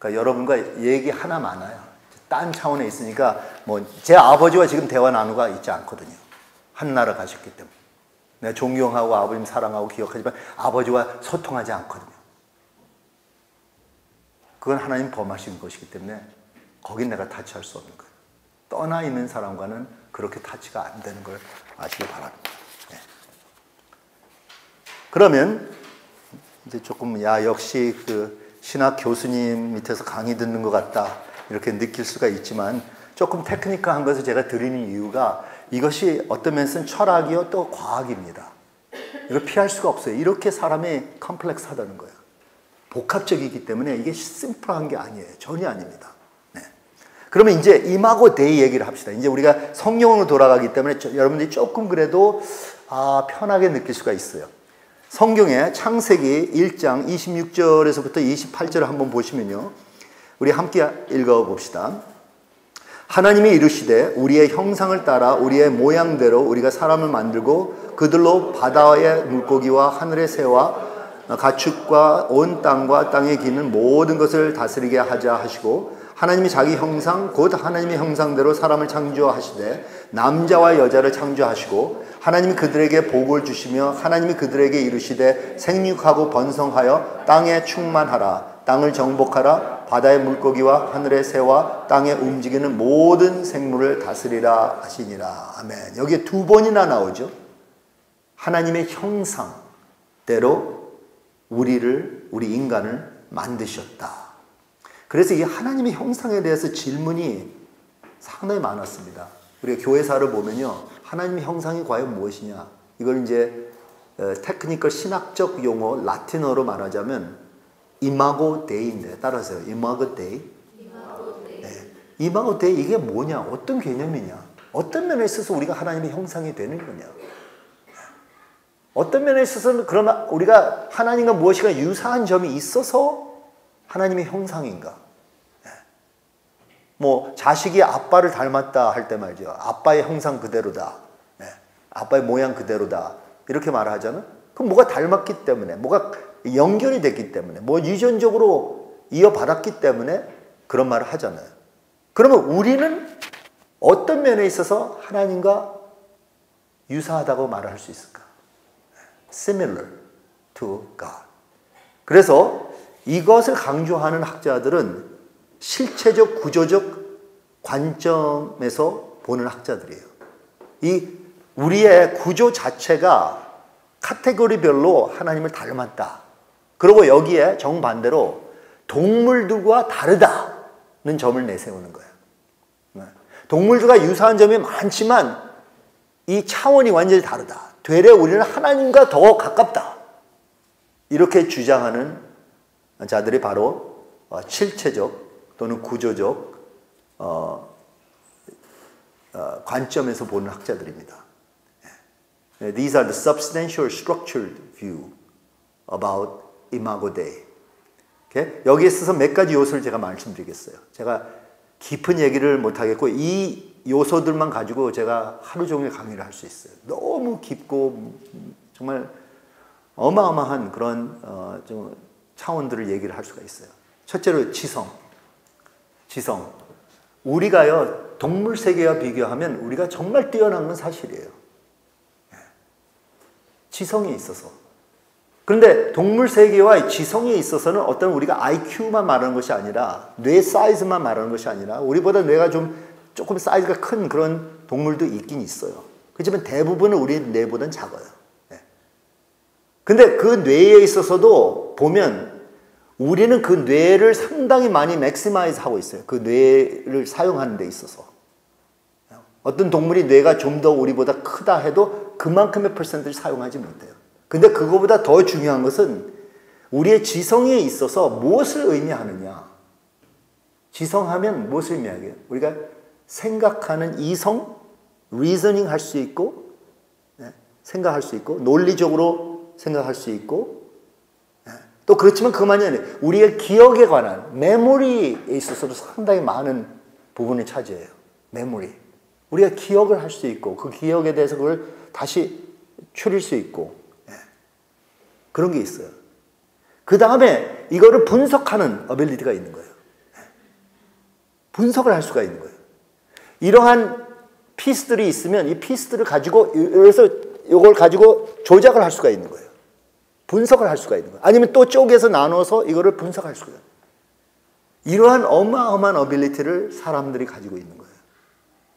A: 그러니까 여러분과 얘기 하나 많아요. 딴 차원에 있으니까 제 아버지와 지금 대화 나누가 있지 않거든요. 하늘나라 가셨기 때문에. 내가 존경하고 아버님 사랑하고 기억하지만 아버지와 소통하지 않거든요. 그건 하나님 범하신 것이기 때문에 거긴 내가 타치할 수 없는 거예요. 떠나 있는 사람과는 그렇게 타치가 안 되는 걸 아시기 바랍니다. 그러면 이제 조금 역시 그 신학 교수님 밑에서 강의 듣는 것 같다 이렇게 느낄 수가 있지만 조금 테크니컬한 것을 제가 드리는 이유가 이것이 어떤 면에서는 철학이요 또 과학입니다. 이걸 피할 수가 없어요. 이렇게 사람이 컴플렉스하다는 거예요. 복합적이기 때문에 이게 심플한 게 아니에요. 전혀 아닙니다. 네. 그러면 이제 이마고 데이 얘기를 합시다. 이제 우리가 성경으로 돌아가기 때문에 여러분들이 조금 그래도 편하게 느낄 수가 있어요. 성경의 창세기 1장 26절에서부터 28절을 한번 보시면요. 우리 함께 읽어봅시다. 하나님이 이르시되 우리의 형상을 따라 우리의 모양대로 우리가 사람을 만들고 그들로 바다의 물고기와 하늘의 새와 가축과 온 땅과 땅에 기는 모든 것을 다스리게 하자 하시고 하나님이 자기 형상 곧 하나님의 형상대로 사람을 창조하시되 남자와 여자를 창조하시고 하나님이 그들에게 복을 주시며 하나님이 그들에게 이르시되 생육하고 번성하여 땅에 충만하라 땅을 정복하라 바다의 물고기와 하늘의 새와 땅에 움직이는 모든 생물을 다스리라 하시니라. 아멘. 여기에 두 번이나 나오죠. 하나님의 형상대로 우리 인간을 만드셨다. 그래서 이 하나님의 형상에 대해서 질문이 상당히 많았습니다. 우리가 교회사를 보면요. 하나님의 형상이 과연 무엇이냐. 이걸 이제 테크니컬 신학적 용어 라틴어로 말하자면 이마고 데이인데 따라하세요. 이마고 데이. 네. 이마고 데이 이게 뭐냐? 어떤 개념이냐? 어떤 면에 있어서 우리가 하나님의 형상이 되는 거냐? 어떤 면에 있어서는 그러면 우리가 하나님과 무엇인가 유사한 점이 있어서 하나님의 형상인가? 뭐 자식이 아빠를 닮았다 할 때 말이죠. 아빠의 형상 그대로다. 아빠의 모양 그대로다. 이렇게 말하잖아. 그럼 뭐가 닮았기 때문에, 뭐가 연결이 됐기 때문에, 뭐 유전적으로 이어받았기 때문에 그런 말을 하잖아요. 그러면 우리는 어떤 면에 있어서 하나님과 유사하다고 말을 할 수 있을까? Similar to God. 그래서 이것을 강조하는 학자들은 실체적, 구조적 관점에서 보는 학자들이에요. 이 우리의 구조 자체가 카테고리별로 하나님을 닮았다. 그리고 여기에 정반대로 동물들과 다르다는 점을 내세우는 거예요. 동물들과 유사한 점이 많지만 이 차원이 완전히 다르다. 되레 우리는 하나님과 더 가깝다. 이렇게 주장하는 자들이 바로 실체적 또는 구조적 관점에서 보는 학자들입니다. These are the substantial structured view about Imago Dei. Okay? 여기에 있어서 몇 가지 요소를 제가 말씀드리겠어요. 제가 깊은 얘기를 못하겠고 이 요소들만 가지고 제가 하루 종일 강의를 할 수 있어요. 너무 깊고 정말 어마어마한 그런 좀 차원들을 얘기를 할 수가 있어요. 첫째로 지성. 우리가요 동물 세계와 비교하면 우리가 정말 뛰어난 건 사실이에요. 지성이 있어서. 그런데 동물 세계와 지성에 있어서는 어떤 우리가 IQ만 말하는 것이 아니라 뇌 사이즈만 말하는 것이 아니라 우리보다 뇌가 조금 사이즈가 큰 그런 동물도 있긴 있어요. 그렇지만 대부분은 우리 뇌보다는 작아요. 근데 그 뇌에 있어서도 보면 우리는 그 뇌를 상당히 많이 맥시마이즈 하고 있어요. 그 뇌를 사용하는 데 있어서. 어떤 동물이 뇌가 좀 더 우리보다 크다 해도 그만큼의 퍼센트를 사용하지 못해요. 근데 그거보다 더 중요한 것은 우리의 지성에 있어서 무엇을 의미하느냐. 지성하면 무엇을 의미하게요? 우리가 생각하는 이성, reasoning 할 수 있고, 생각할 수 있고, 논리적으로 생각할 수 있고, 또 그렇지만 그만이 아니에요. 우리의 기억에 관한 메모리에 있어서도 상당히 많은 부분을 차지해요. 메모리. 우리가 기억을 할 수 있고 그 기억에 대해서 그걸 다시 추릴 수 있고 그런 게 있어요. 그 다음에 이거를 분석하는 어빌리티가 있는 거예요. 분석을 할 수가 있는 거예요. 이러한 피스들이 있으면 이 피스들을 가지고 그래서 이걸 가지고 조작을 할 수가 있는 거예요. 분석을 할 수가 있는 거예요. 아니면 또 쪼개서 나눠서 이거를 분석할 수가 있어요. 이러한 어마어마한 어빌리티를 사람들이 가지고 있는 거예요.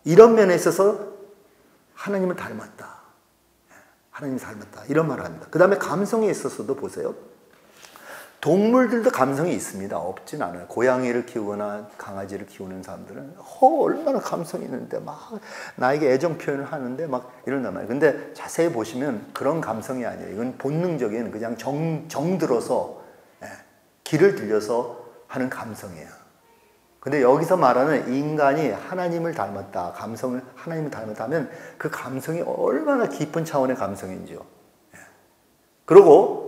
A: 이런 면에 있어서 하나님을 닮았다. 하나님을 닮았다. 이런 말을 합니다. 그 다음에 감성에 있어서도 보세요. 동물들도 감성이 있습니다. 없진 않아요. 고양이를 키우거나 강아지를 키우는 사람들은 얼마나 감성이 있는데 막 나에게 애정 표현을 하는데 막 이런단 말이에요. 근데 자세히 보시면 그런 감성이 아니에요. 이건 본능적인 그냥 정들어서 귀를 들려서 하는 감성이에요. 근데 여기서 말하는 인간이 하나님을 닮았다, 감성을 하나님을 닮았다 하면 그 감성이 얼마나 깊은 차원의 감성인지요. 그리고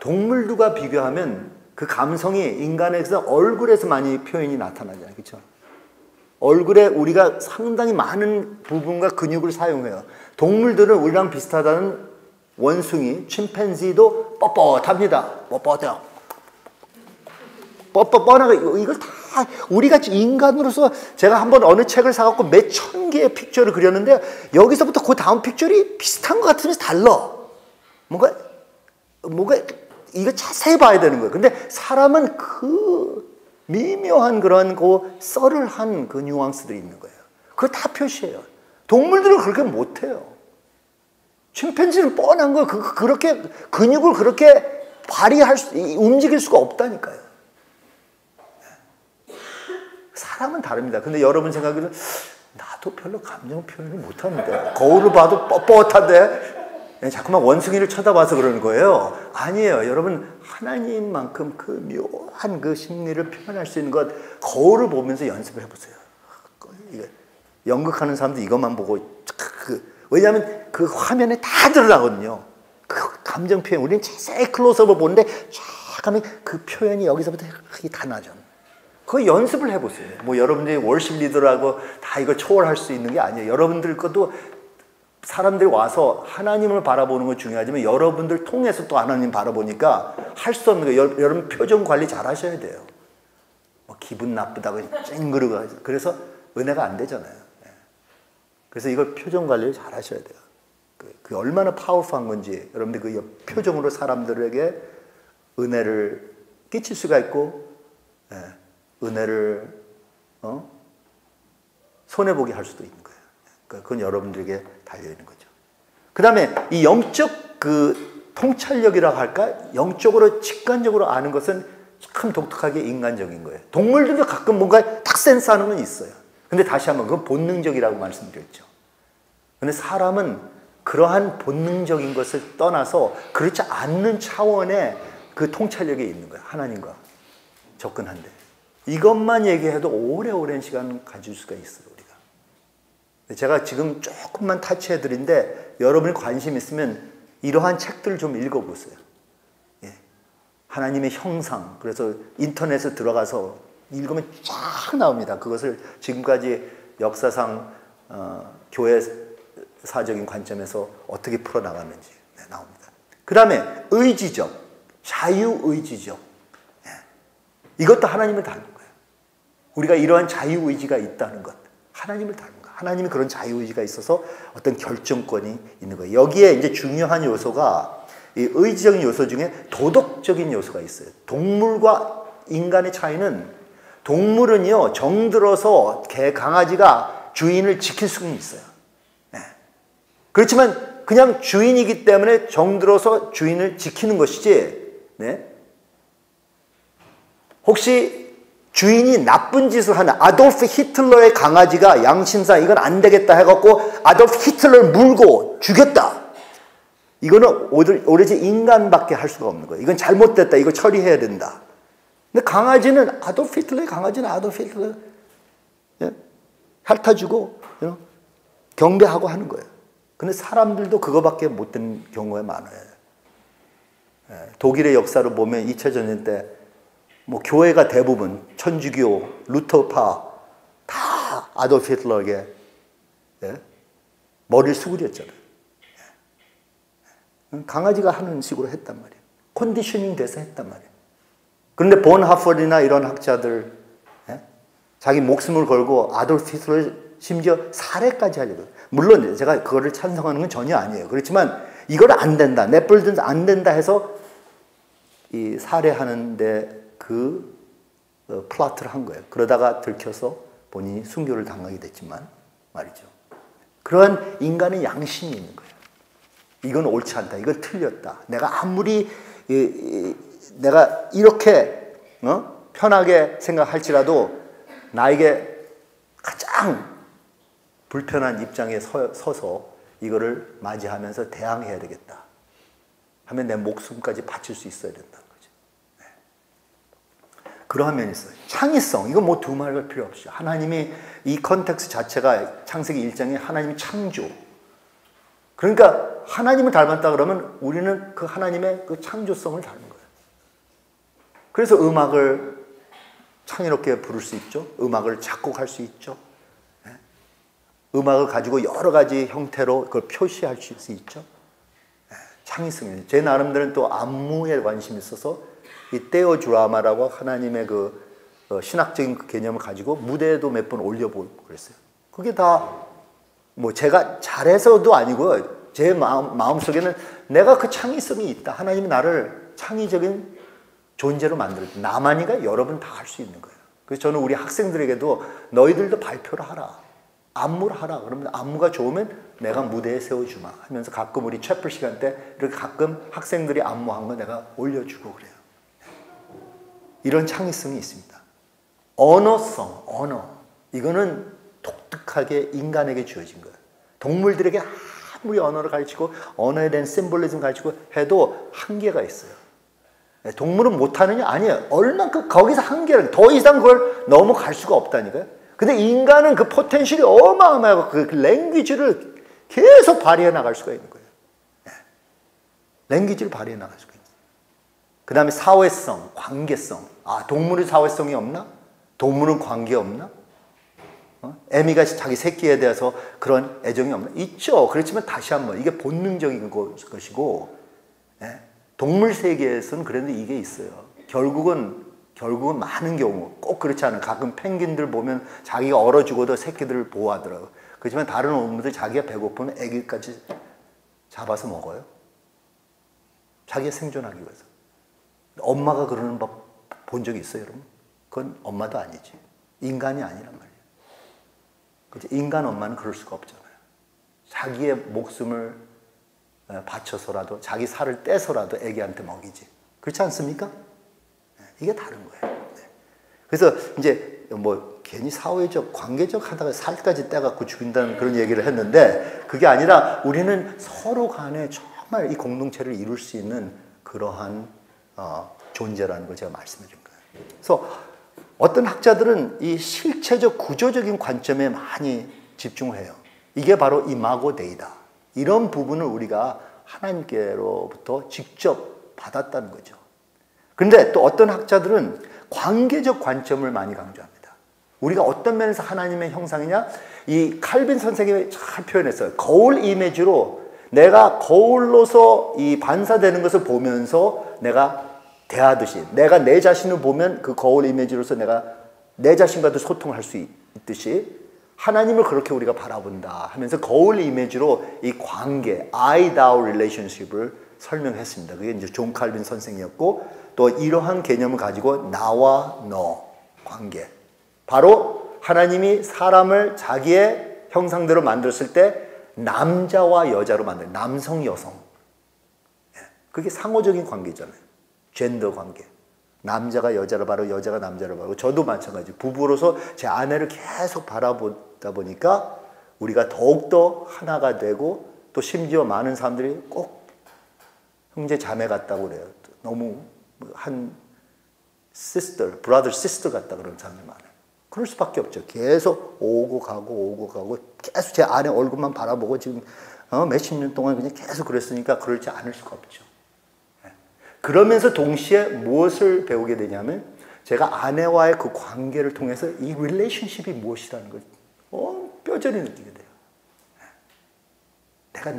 A: 동물들과 비교하면 그 감성이 인간에서 얼굴에서 많이 표현이 나타나잖아요. 그렇죠? 얼굴에 우리가 상당히 많은 부분과 근육을 사용해요. 동물들은 우리랑 비슷하다는 원숭이, 침팬지도 뻣뻣합니다. 뻣뻣해요. 뻣뻣하고 이걸 다 우리같이 인간으로서 제가 한번 어느 책을 사갖고 몇 천 개의 픽처를 그렸는데 여기서부터 그 다음 픽처리 비슷한 것 같으면서 달라. 뭔가 이거 자세히 봐야 되는 거예요. 근데 사람은 그 미묘한 그런 그 썰을 한 그 뉘앙스들이 있는 거예요. 그걸 다 표시해요. 동물들은 그렇게 못해요. 침팬지는 뻔한 거예요. 그렇게 근육을 그렇게 움직일 수가 없다니까요. 사람은 다릅니다. 근데 여러분 생각에는 나도 별로 감정 표현을 못하는데 거울을 봐도 뻣뻣한데 자꾸만 원숭이를 쳐다봐서 그러는 거예요. 아니에요. 여러분 하나님만큼 그 묘한 그 심리를 표현할 수 있는 것 거울을 보면서 연습을 해보세요. 연극하는 사람도 이것만 보고 왜냐하면 그 화면에 다 드러나거든요. 그 감정 표현 우리는 자세히 클로즈업을 보는데 쫙 하면 그 표현이 여기서부터 다 나죠. 그 연습을 해보세요. 뭐 여러분들이 월십 리더라고 다 이걸 초월할 수 있는 게 아니에요. 여러분들 것도 사람들이 와서 하나님을 바라보는 건 중요하지만 여러분들 통해서 또 하나님 바라보니까 할 수 없는 거예요. 여러분 표정 관리 잘 하셔야 돼요. 뭐 기분 나쁘다고 찡그르고 그래서 은혜가 안 되잖아요. 그래서 이걸 표정 관리를 잘 하셔야 돼요. 그 얼마나 파워풀한 건지 여러분들 그 표정으로 사람들에게 은혜를 끼칠 수가 있고 은혜를 손해보게 할 수도 있는 거예요. 그건 여러분들에게 달려있는 거죠. 그 다음에 이 영적 그 통찰력이라고 할까? 영적으로 직관적으로 아는 것은 참 독특하게 인간적인 거예요. 동물들도 가끔 뭔가 딱 센스하는 건 있어요. 근데 다시 한번 그건 본능적이라고 말씀드렸죠. 근데 사람은 그러한 본능적인 것을 떠나서 그렇지 않는 차원의 그 통찰력이 있는 거예요. 하나님과 접근한데. 이것만 얘기해도 오래오랜 시간 가질 수가 있어요. 제가 지금 조금만 타치해드린데 여러분이 관심 있으면 이러한 책들을 좀 읽어보세요. 하나님의 형상. 그래서 인터넷에 들어가서 읽으면 쫙 나옵니다. 그것을 지금까지 역사상 교회사적인 관점에서 어떻게 풀어나갔는지 나옵니다. 그 다음에 의지적, 자유의지적. 이것도 하나님을 닮은 거예요. 우리가 이러한 자유의지가 있다는 것. 하나님을 닮은 거예요. 하나님이 그런 자유의지가 있어서 어떤 결정권이 있는 거예요. 여기에 이제 중요한 요소가 이 의지적인 요소 중에 도덕적인 요소가 있어요. 동물과 인간의 차이는 동물은요, 정들어서 강아지가 주인을 지킬 수는 있어요. 그렇지만 그냥 주인이기 때문에 정들어서 주인을 지키는 것이지, 혹시 주인이 나쁜 짓을 하는 아돌프 히틀러의 강아지가 양심상 이건 안 되겠다 해갖고 아돌프 히틀러를 물고 죽였다. 이거는 오로지 인간밖에 할 수가 없는 거예요. 이건 잘못됐다. 이거 처리해야 된다. 근데 강아지는 아돌프 히틀러의 강아지는 아돌프 히틀러 핥아주고 경배하고 하는 거예요. 근데 사람들도 그거밖에 못된 경우가 많아요. 독일의 역사를 보면 2차 전쟁 때 뭐 교회가 대부분 천주교, 루터파 다 아돌프 히틀러에게 머리를 수그렸잖아요. 강아지가 하는 식으로 했단 말이에요. 컨디셔닝 돼서 했단 말이에요. 그런데 본하퍼나 이런 학자들 자기 목숨을 걸고 아돌프 히틀러를 심지어 살해까지 하려고. 물론 제가 그거를 찬성하는 건 전혀 아니에요. 그렇지만 이걸 안 된다, 내버려두면 안 된다 해서 이 살해하는데 그 플라트를 한 거예요. 그러다가 들켜서 본인이 순교를 당하게 됐지만 말이죠. 그러한 인간의 양심이 있는 거예요. 이건 옳지 않다. 이건 틀렸다. 내가 아무리 내가 이렇게 편하게 생각할지라도 나에게 가장 불편한 입장에 서서 이거를 맞이하면서 대항해야 되겠다 하면 내 목숨까지 바칠 수 있어야 된다는 거죠. 네. 그러한 면이 있어요. 창의성, 이거 뭐 두 말할 필요 없이 하나님이 이 컨텍스트 자체가 창세기 1장에 하나님이 창조, 그러니까 하나님을 닮았다 그러면 우리는 그 하나님의 그 창조성을 닮은 거예요. 그래서 음악을 창의롭게 부를 수 있죠. 음악을 작곡할 수 있죠. 음악을 가지고 여러 가지 형태로 그걸 표시할 수 있죠. 창의성이에요. 제 나름대로는 또 안무에 관심이 있어서 이 떼어 드라마라고 하나님의 그 신학적인 그 개념을 가지고 무대에도 몇 번 올려보고 그랬어요. 그게 다 뭐 제가 잘해서도 아니고 제 마음속에는 내가 그 창의성이 있다. 하나님이 나를 창의적인 존재로 만들었다. 나만이가 여러분 다 할 수 있는 거예요. 그래서 저는 우리 학생들에게도 너희들도 발표를 하라. 안무를 하라. 그러면 안무가 좋으면 내가 무대에 세워주마 하면서 가끔 우리 채플 시간 때 이렇게 가끔 학생들이 안무한 거 내가 올려주고 그래요. 이런 창의성이 있습니다. 언어성, 언어. 이거는 독특하게 인간에게 주어진 거예요. 동물들에게 아무리 언어를 가르치고 언어에 대한 심볼리즘 가르치고 해도 한계가 있어요. 동물은 못하느냐? 아니에요. 얼만큼 거기서 한계를, 더 이상 그걸 넘어갈 수가 없다니까요. 근데 인간은 그 포텐셜이 어마어마하고 그 랭귀지를 계속 발휘해 나갈 수가 있는 거예요. 랭귀지를 발휘해 나갈 수가 있어요. 그 다음에 사회성, 관계성. 아, 동물은 사회성이 없나? 동물은 관계 없나? 애미가 자기 새끼에 대해서 그런 애정이 없나? 있죠. 그렇지만 다시 한번 이게 본능적인 것이고, 동물 세계에서는 그런데 이게 있어요. 결국은 많은 경우 꼭 그렇지 않아요. 가끔 펭귄들 보면 자기가 얼어 죽어도 새끼들을 보호하더라고요. 그렇지만 다른 동물들 자기가 배고프면 애기까지 잡아서 먹어요. 자기가 생존하기 위해서. 엄마가 그러는 법 본 적이 있어요, 여러분? 그건 엄마도 아니지. 인간이 아니란 말이에요. 그렇죠? 인간 엄마는 그럴 수가 없잖아요. 자기의 목숨을 바쳐서라도 자기 살을 떼서라도 애기한테 먹이지. 그렇지 않습니까? 이게 다른 거예요. 그래서 이제 뭐 괜히 사회적, 관계적 하다가 살까지 떼갖고 죽인다는 그런 얘기를 했는데 그게 아니라 우리는 서로 간에 정말 이 공동체를 이룰 수 있는 그러한 존재라는 걸 제가 말씀드린 거예요. 그래서 어떤 학자들은 이 실체적 구조적인 관점에 많이 집중을 해요. 이게 바로 이마고 데이다. 이런 부분을 우리가 하나님께로부터 직접 받았다는 거죠. 그런데 또 어떤 학자들은 관계적 관점을 많이 강조합니다. 우리가 어떤 면에서 하나님의 형상이냐? 이 칼빈 선생님이 잘 표현했어요. 거울 이미지로 내가 거울로서 이 반사되는 것을 보면서 내가 대하듯이, 내가 내 자신을 보면 그 거울 이미지로서 내가 내 자신과도 소통할 수 있듯이 하나님을 그렇게 우리가 바라본다 하면서 거울 이미지로 이 관계, I-thou relationship을 설명했습니다. 그게 이제 존 칼빈 선생이었고, 또 이러한 개념을 가지고 나와 너 관계. 바로 하나님이 사람을 자기의 형상대로 만들었을 때 남자와 여자로 만든 남성, 여성. 그게 상호적인 관계잖아요. 젠더 관계. 남자가 여자를 바라고 여자가 남자를 바라고 저도 마찬가지. 부부로서 제 아내를 계속 바라보다 보니까 우리가 더욱더 하나가 되고 또 심지어 많은 사람들이 꼭 형제 자매 같다고 그래요. 너무 한 sister, brother, sister 같다 그런 사람이 많아요. 그럴 수밖에 없죠. 계속 오고 가고 계속 제 아내 얼굴만 바라보고 지금 몇십 년 동안 그냥 계속 그랬으니까 그러지 않을 수가 없죠. 그러면서 동시에 무엇을 배우게 되냐면 제가 아내와의 그 관계를 통해서 이 릴레이션십이 무엇이라는 걸 뼈저리 느끼게 돼요. 내가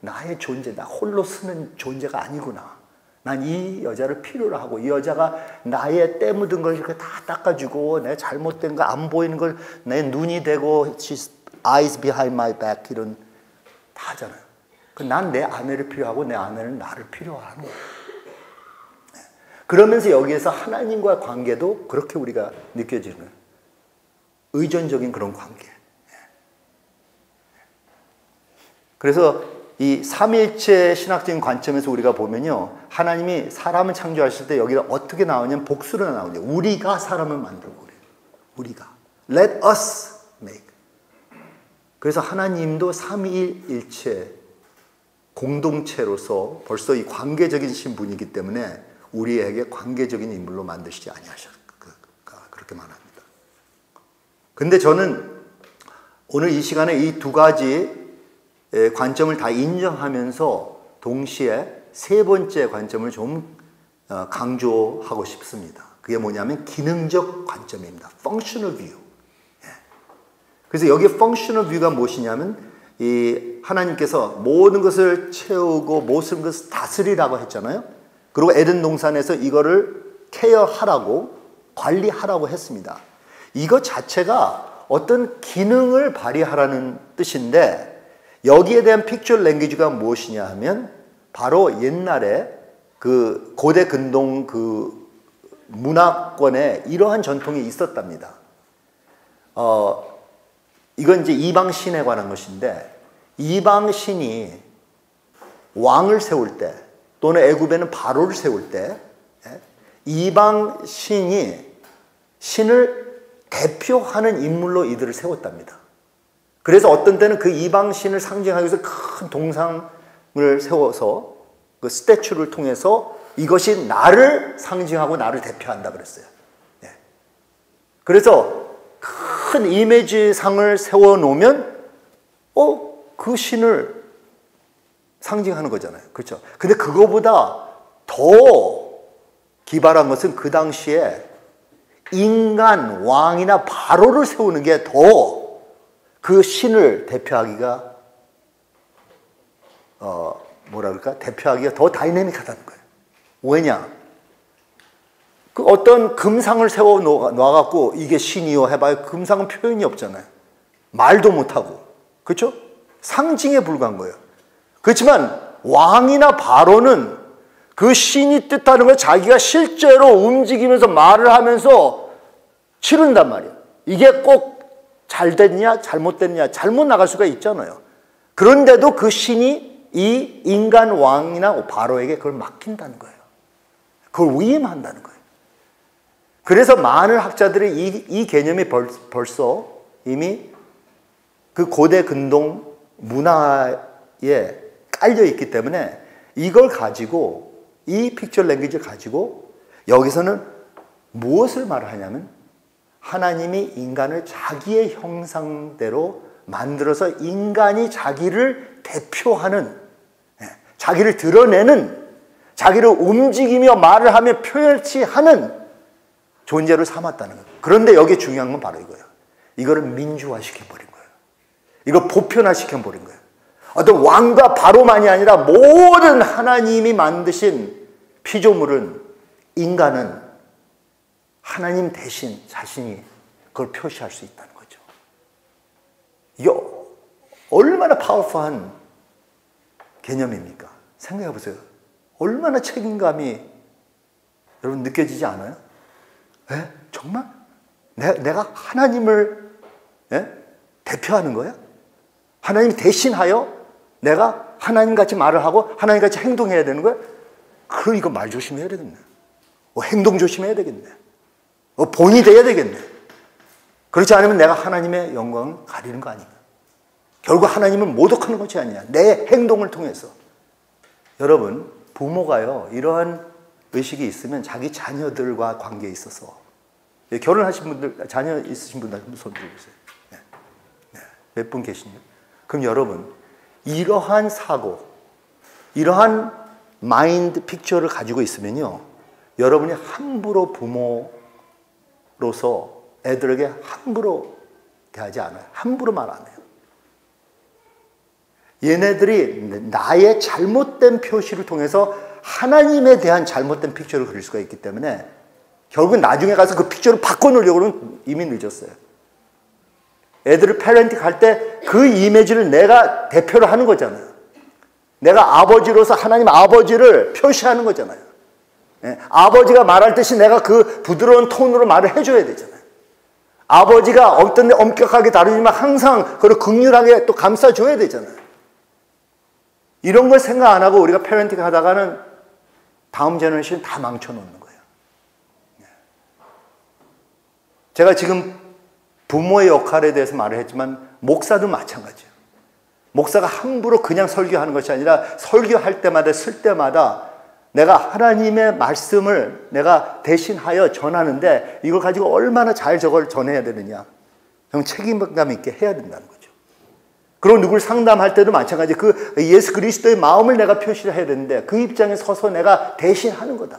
A: 나의 존재, 나 홀로 쓰는 존재가 아니구나. 난 이 여자를 필요로 하고 이 여자가 나의 때 묻은 걸 이렇게 다 닦아주고 내 잘못된 거 안 보이는 걸 내 눈이 되고 she's eyes behind my back 이런 다 하잖아요. 난 내 아내를 필요하고 내 아내는 나를 필요하는 거예요. 그러면서 여기에서 하나님과 관계도 그렇게 우리가 느껴지는 거예요. 의존적인 그런 관계. 그래서 이 삼위일체 신학적인 관점에서 우리가 보면요, 하나님이 사람을 창조하실 때 여기가 어떻게 나오냐면 복수로 나오죠. 우리가 사람을 만들고 그래요. 우리가 Let us make. 그래서 하나님도 삼위일체 공동체로서 벌써 이 관계적인 신분이기 때문에 우리에게 관계적인 인물로 만드시지 아니하셨다. 그렇게 말합니다. 근데 저는 오늘 이 시간에 이 두 가지 관점을 다 인정하면서 동시에 세 번째 관점을 좀 강조하고 싶습니다. 그게 뭐냐면 기능적 관점입니다. Functional view. 그래서 여기 functional view가 무엇이냐면 이 하나님께서 모든 것을 채우고 모든 것을 다스리라고 했잖아요. 그리고 에덴 동산에서 이거를 케어하라고 관리하라고 했습니다. 이것 자체가 어떤 기능을 발휘하라는 뜻인데 여기에 대한 픽처 랭귀지가 무엇이냐 하면 바로 옛날에 그 고대 근동 그 문화권에 이러한 전통이 있었답니다. 이건 이제 이방 신에 관한 것인데 이방 신이 왕을 세울 때 또는 애굽에는 바로를 세울 때 이방 신이 신을 대표하는 인물로 이들을 세웠답니다. 그래서 어떤 때는 그 이방 신을 상징하기 위해서 큰 동상을 세워서 그 스태츄를 통해서 이것이 나를 상징하고 나를 대표한다 그랬어요. 그래서 큰 이미지 상을 세워놓으면 그 신을 상징하는 거잖아요. 그렇죠? 근데 그거보다 더 기발한 것은 그 당시에 인간 왕이나 바로를 세우는 게 더 그 신을 대표하기가 대표하기가 더 다이내믹하다는 거예요. 왜냐? 그 어떤 금상을 세워 놔갖고 이게 신이요 해봐야 금상은 표현이 없잖아요. 말도 못하고. 그렇죠? 상징에 불과한 거예요. 그렇지만 왕이나 바로는 그 신이 뜻하는 걸 자기가 실제로 움직이면서 말을 하면서 치른단 말이에요. 이게 꼭 잘 됐냐 잘못됐냐 잘못 나갈 수가 있잖아요. 그런데도 그 신이 이 인간 왕이나 바로에게 그걸 맡긴다는 거예요. 그걸 위임한다는 거예요. 그래서 많은 학자들이 이 개념이 벌써 이미 그 고대 근동 문화에 깔려 있기 때문에 이걸 가지고 이 픽처 랭귀지를 가지고 여기서는 무엇을 말하냐면 하나님이 인간을 자기의 형상대로 만들어서 인간이 자기를 대표하는, 자기를 드러내는, 자기를 움직이며 말을 하며 표현치하는 존재를 삼았다는 거예요. 그런데 여기 중요한 건 바로 이거예요. 이거를 민주화시켜버린 거예요. 이걸 보편화시켜버린 거예요. 어떤 왕과 바로만이 아니라 모든 하나님이 만드신 피조물은 인간은 하나님 대신 자신이 그걸 표시할 수 있다는 거죠. 이게 얼마나 파워풀한 개념입니까? 생각해 보세요. 얼마나 책임감이 여러분 느껴지지 않아요? 정말? 내가 하나님을 대표하는 거야? 하나님 대신하여 내가 하나님같이 말을 하고 하나님같이 행동해야 되는 거야? 그럼 이거 말 조심해야 되겠네. 행동 조심해야 되겠네. 본이 돼야 되겠네. 그렇지 않으면 내가 하나님의 영광을 가리는 거 아닌가. 결국 하나님을 모독하는 것이 아니야. 내 행동을 통해서. 여러분, 부모가요, 이러한 의식이 있으면 자기 자녀들과 관계에 있어서, 결혼하신 분들, 자녀 있으신 분들 손 들어보세요. 몇 분 계시냐? 그럼 여러분, 이러한 사고, 이러한 마인드 픽처를 가지고 있으면요, 여러분이 함부로 부모로서 애들에게 함부로 대하지 않아요. 함부로 말 안 해요. 얘네들이 나의 잘못된 표시를 통해서 하나님에 대한 잘못된 픽처를 그릴 수가 있기 때문에 결국 나중에 가서 그 픽처를 바꿔놓으려고는 이미 늦었어요. 애들을 패런팅 할 때 그 이미지를 내가 대표를 하는 거잖아요. 내가 아버지로서 하나님 아버지를 표시하는 거잖아요. 아버지가 말할 듯이 내가 그 부드러운 톤으로 말을 해줘야 되잖아요. 아버지가 어떤 데 엄격하게 다루지만 항상 그걸 긍휼하게 또 감싸줘야 되잖아요. 이런 걸 생각 안 하고 우리가 패런팅 하다가는 다음 제너레이션 다 망쳐놓는 거예요. 제가 지금 부모의 역할에 대해서 말을 했지만 목사도 마찬가지예요. 목사가 함부로 그냥 설교하는 것이 아니라 설교할 때마다 쓸 때마다 내가 하나님의 말씀을 내가 대신하여 전하는데 이걸 가지고 얼마나 잘 저걸 전해야 되느냐. 책임감 있게 해야 된다는 거죠. 그리고 누굴 상담할 때도 마찬가지. 그 예수 그리스도의 마음을 내가 표시를 해야 되는데 그 입장에 서서 내가 대신하는 거다.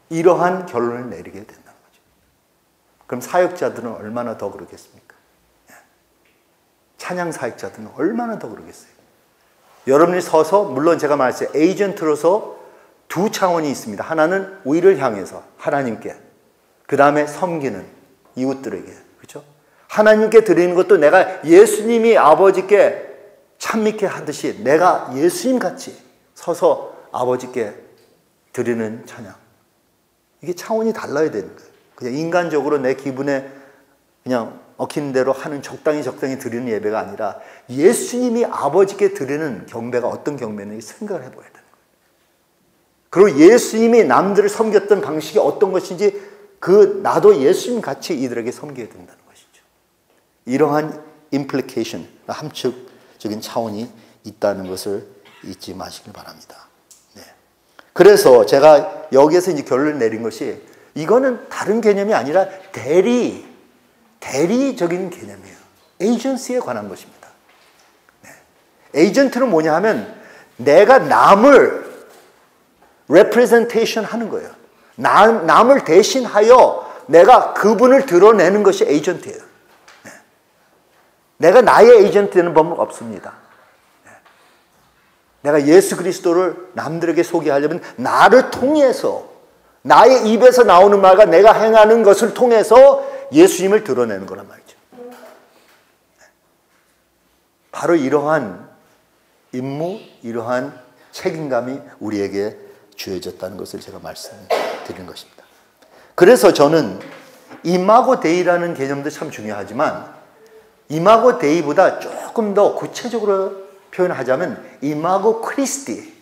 A: 이러한 결론을 내리게 된다는 거죠. 그럼 사역자들은 얼마나 더 그러겠습니까? 찬양 사역자들은 얼마나 더 그러겠어요? 여러분이 서서 물론 제가 말했어요. 에이전트로서 두 차원이 있습니다. 하나는 우리를 향해서 하나님께, 그 다음에 섬기는 이웃들에게, 그렇죠? 하나님께 드리는 것도 내가 예수님이 아버지께 참 믿게 하듯이 내가 예수님 같이 서서 아버지께 드리는 찬양. 이게 차원이 달라야 되는 거예요. 그냥 인간적으로 내 기분에 그냥 얽히는 대로 하는 적당히 드리는 예배가 아니라 예수님이 아버지께 드리는 경배가 어떤 경배인지 생각을 해봐야 되는 거예요. 그리고 예수님이 남들을 섬겼던 방식이 어떤 것인지 나도 예수님 같이 이들에게 섬겨야 된다는 것이죠. 이러한 implication, 함축적인 차원이 있다는 것을 잊지 마시길 바랍니다. 네. 그래서 제가 여기에서 이제 결론을 내린 것이 이거는 다른 개념이 아니라 대리적인 개념이에요. 에이전시에 관한 것입니다. 네. 에이전트는 뭐냐 하면 내가 남을 representation 하는 거예요. 남을 대신하여 내가 그분을 드러내는 것이 에이전트예요. 네. 내가 나의 에이전트 되는 법은 없습니다. 네. 내가 예수 그리스도를 남들에게 소개하려면 나를 통해서 나의 입에서 나오는 말과 내가 행하는 것을 통해서 예수님을 드러내는 거란 말이죠. 바로 이러한 임무, 이러한 책임감이 우리에게 주어졌다는 것을 제가 말씀드린 것입니다. 그래서 저는 이마고 데이라는 개념도 참 중요하지만 이마고 데이보다 조금 더 구체적으로 표현하자면 이마고 크리스티,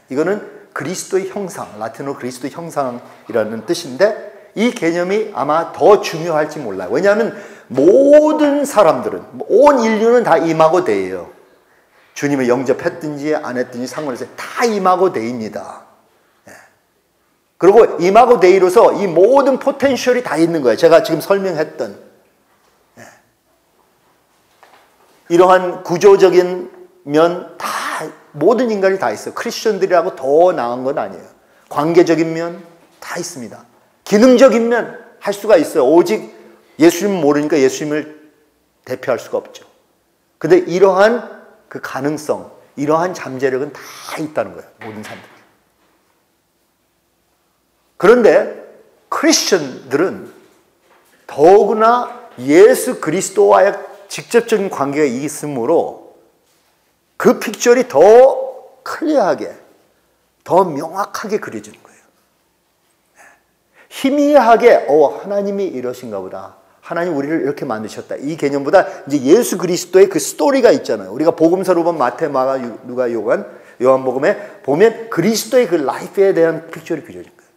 A: 이거는 그리스도의 형상, 라틴어로 그리스도의 형상이라는 뜻인데 이 개념이 아마 더 중요할지 몰라요. 왜냐하면 모든 사람들은, 온 인류는 다 이마고 데이예요. 주님을 영접했든지 안 했든지 상관없어요. 다 이마고 데이입니다. 그리고 이마고 데이로서 이 모든 포텐셜이 다 있는 거예요. 제가 지금 설명했던 이러한 구조적인 면 다 모든 인간이 다 있어요. 크리스천들이라고 더 나은 건 아니에요. 관계적인 면 다 있습니다. 기능적인 면 할 수가 있어요. 오직 예수님 모르니까 예수님을 대표할 수가 없죠. 근데 이러한 그 가능성, 이러한 잠재력은 다 있다는 거예요. 모든 사람들이. 그런데 크리스천들은 더구나 예수 그리스도와의 직접적인 관계가 있으므로 그 픽처리 더 클리어하게, 더 명확하게 그려지는 거예요. 희미하게 하나님이 이러신가 보다. 하나님 우리를 이렇게 만드셨다. 이 개념보다 이제 예수 그리스도의 그 스토리가 있잖아요. 우리가 복음서로 보면 마태, 마가, 누가, 요한복음에 보면 그리스도의 그 라이프에 대한 픽처리 그려진 거예요.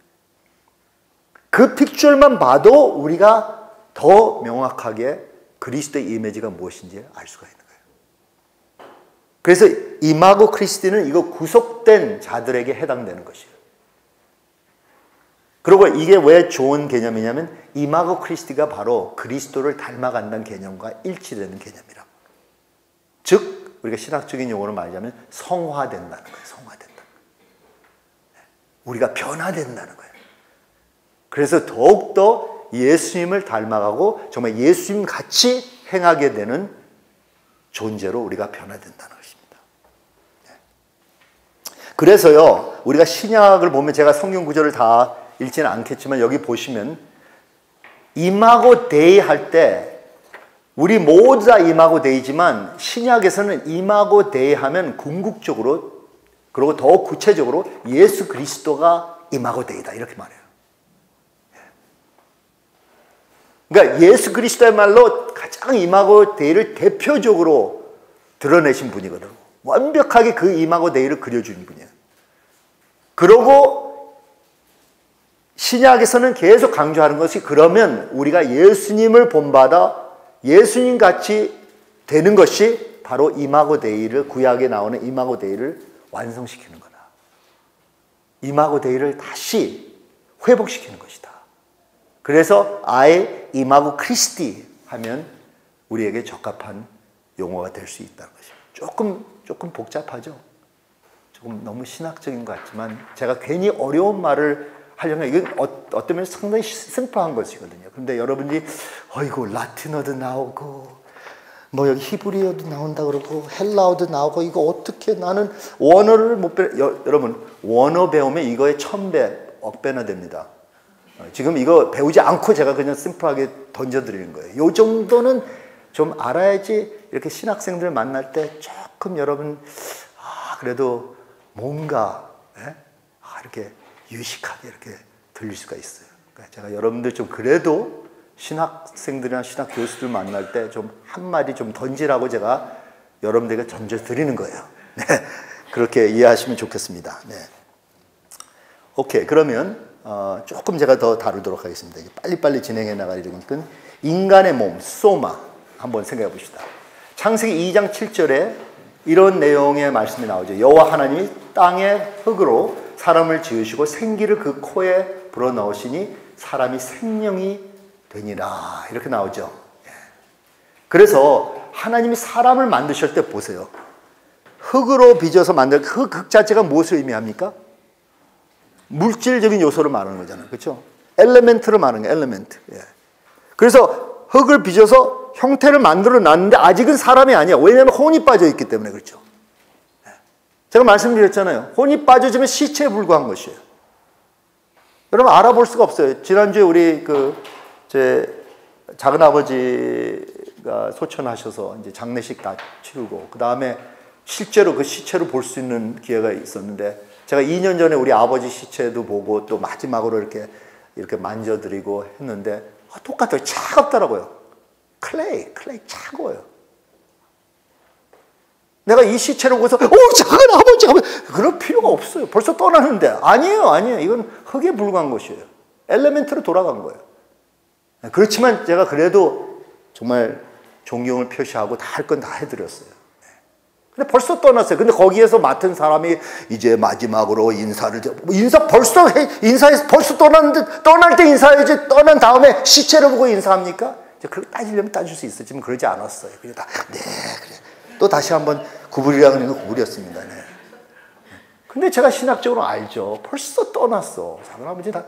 A: 그 픽처만 봐도 우리가 더 명확하게 그리스도의 이미지가 무엇인지 알 수가 있는 거예요. 그래서 이마고 크리스티는 이거 구속된 자들에게 해당되는 것이에요. 그리고 이게 왜 좋은 개념이냐면 이마고 크리스티가 바로 그리스도를 닮아간다는 개념과 일치되는 개념이라고. 즉 우리가 신학적인 용어로 말하자면 성화된다는 거예요. 성화된다. 우리가 변화된다는 거예요. 그래서 더욱더 예수님을 닮아가고 정말 예수님 같이 행하게 되는 존재로 우리가 변화된다는 것입니다. 그래서요, 우리가 신약을 보면 제가 성경 구절을 다 읽지는 않겠지만 여기 보시면 이마고 데이 할 때 우리 모두 다 이마고 데이지만 신약에서는 이마고 데이 하면 궁극적으로 그리고 더 구체적으로 예수 그리스도가 이마고 데이다 이렇게 말해요. 그러니까 예수 그리스도야말로 가장 이마고 데이를 대표적으로 드러내신 분이거든요. 완벽하게 그 이마고 데이를 그려주는 분이에요. 그러고 신약에서는 계속 강조하는 것이 그러면 우리가 예수님을 본받아 예수님 같이 되는 것이 바로 이마고 데이를 구약에 나오는 이마고 데이를 완성시키는 거다. 이마고 데이를 다시 회복시키는 것이다. 그래서 아예 이마고 크리스티 하면 우리에게 적합한 용어가 될 수 있다는 것이죠. 조금 복잡하죠. 조금 너무 신학적인 것 같지만 제가 괜히 어려운 말을 하려면 이건 어떤 면에서 상당히 심플한 것이거든요. 그런데 여러분이 어이구 라틴어도 나오고 뭐 여기 히브리어도 나온다 그러고 헬라어도 나오고 이거 어떻게 나는 원어를 못 여러분 원어 배우면 이거의 1000배, 억배나 됩니다. 지금 이거 배우지 않고 제가 그냥 심플하게 던져드리는 거예요. 요 정도는 좀 알아야지 이렇게 신학생들 만날 때 조금 여러분 그래도 뭔가 이렇게 유식하게 이렇게 들릴 수가 있어요. 그러니까 제가 여러분들 좀 그래도 신학생들이나 신학 교수들 만날 때 좀 한마디 좀 던지라고 제가 여러분들에게 던져드리는 거예요. 네, 그렇게 이해하시면 좋겠습니다. 네. 오케이, 그러면 조금 제가 더 다루도록 하겠습니다. 빨리빨리 진행해 나가려니까 인간의 몸, 소마 한번 생각해 봅시다. 창세기 2장 7절에 이런 내용의 말씀이 나오죠. 여호와 하나님이 땅의 흙으로 사람을 지으시고 생기를 그 코에 불어넣으시니 사람이 생명이 되니라 이렇게 나오죠. 그래서 하나님이 사람을 만드실 때 보세요. 흙으로 빚어서 만든 흙 자체가 무엇을 의미합니까? 물질적인 요소를 말하는 거잖아요. 그렇죠? 엘레멘트를 말하는 거예요. 엘레멘트. 그래서 흙을 빚어서 형태를 만들어 놨는데 아직은 사람이 아니야. 왜냐하면 혼이 빠져 있기 때문에 그렇죠. 제가 말씀드렸잖아요. 혼이 빠져지면 시체에 불과한 것이에요. 여러분 알아볼 수가 없어요. 지난주에 우리 제 작은 아버지가 소천하셔서 이제 장례식 다 치르고 그 다음에 실제로 그 시체를 볼 수 있는 기회가 있었는데 제가 2년 전에 우리 아버지 시체도 보고 또 마지막으로 이렇게 만져드리고 했는데 똑같아요. 차갑더라고요. 클레이 차가워요. 내가 이 시체를 보고서 작은 아버지 하면 그럴 필요가 없어요. 벌써 떠나는데 아니에요. 이건 흙에 불과한 것이에요. 엘레멘트로 돌아간 거예요. 그렇지만 제가 그래도 정말 존경을 표시하고 다 할 건 다 해드렸어요. 근데 벌써 떠났어요. 근데 거기에서 맡은 사람이 이제 마지막으로 인사해서 벌써 떠났는데 떠날 때 인사해야지 떠난 다음에 시체를 보고 인사합니까? 그렇게 따지려면 따질 수 있었지만 그러지 않았어요. 그래 또 다시 한번 구부리라고 하는 거 구부렸습니다. 네. 근데 제가 신학적으로 알죠. 벌써 떠났어. 작은 아버지 다.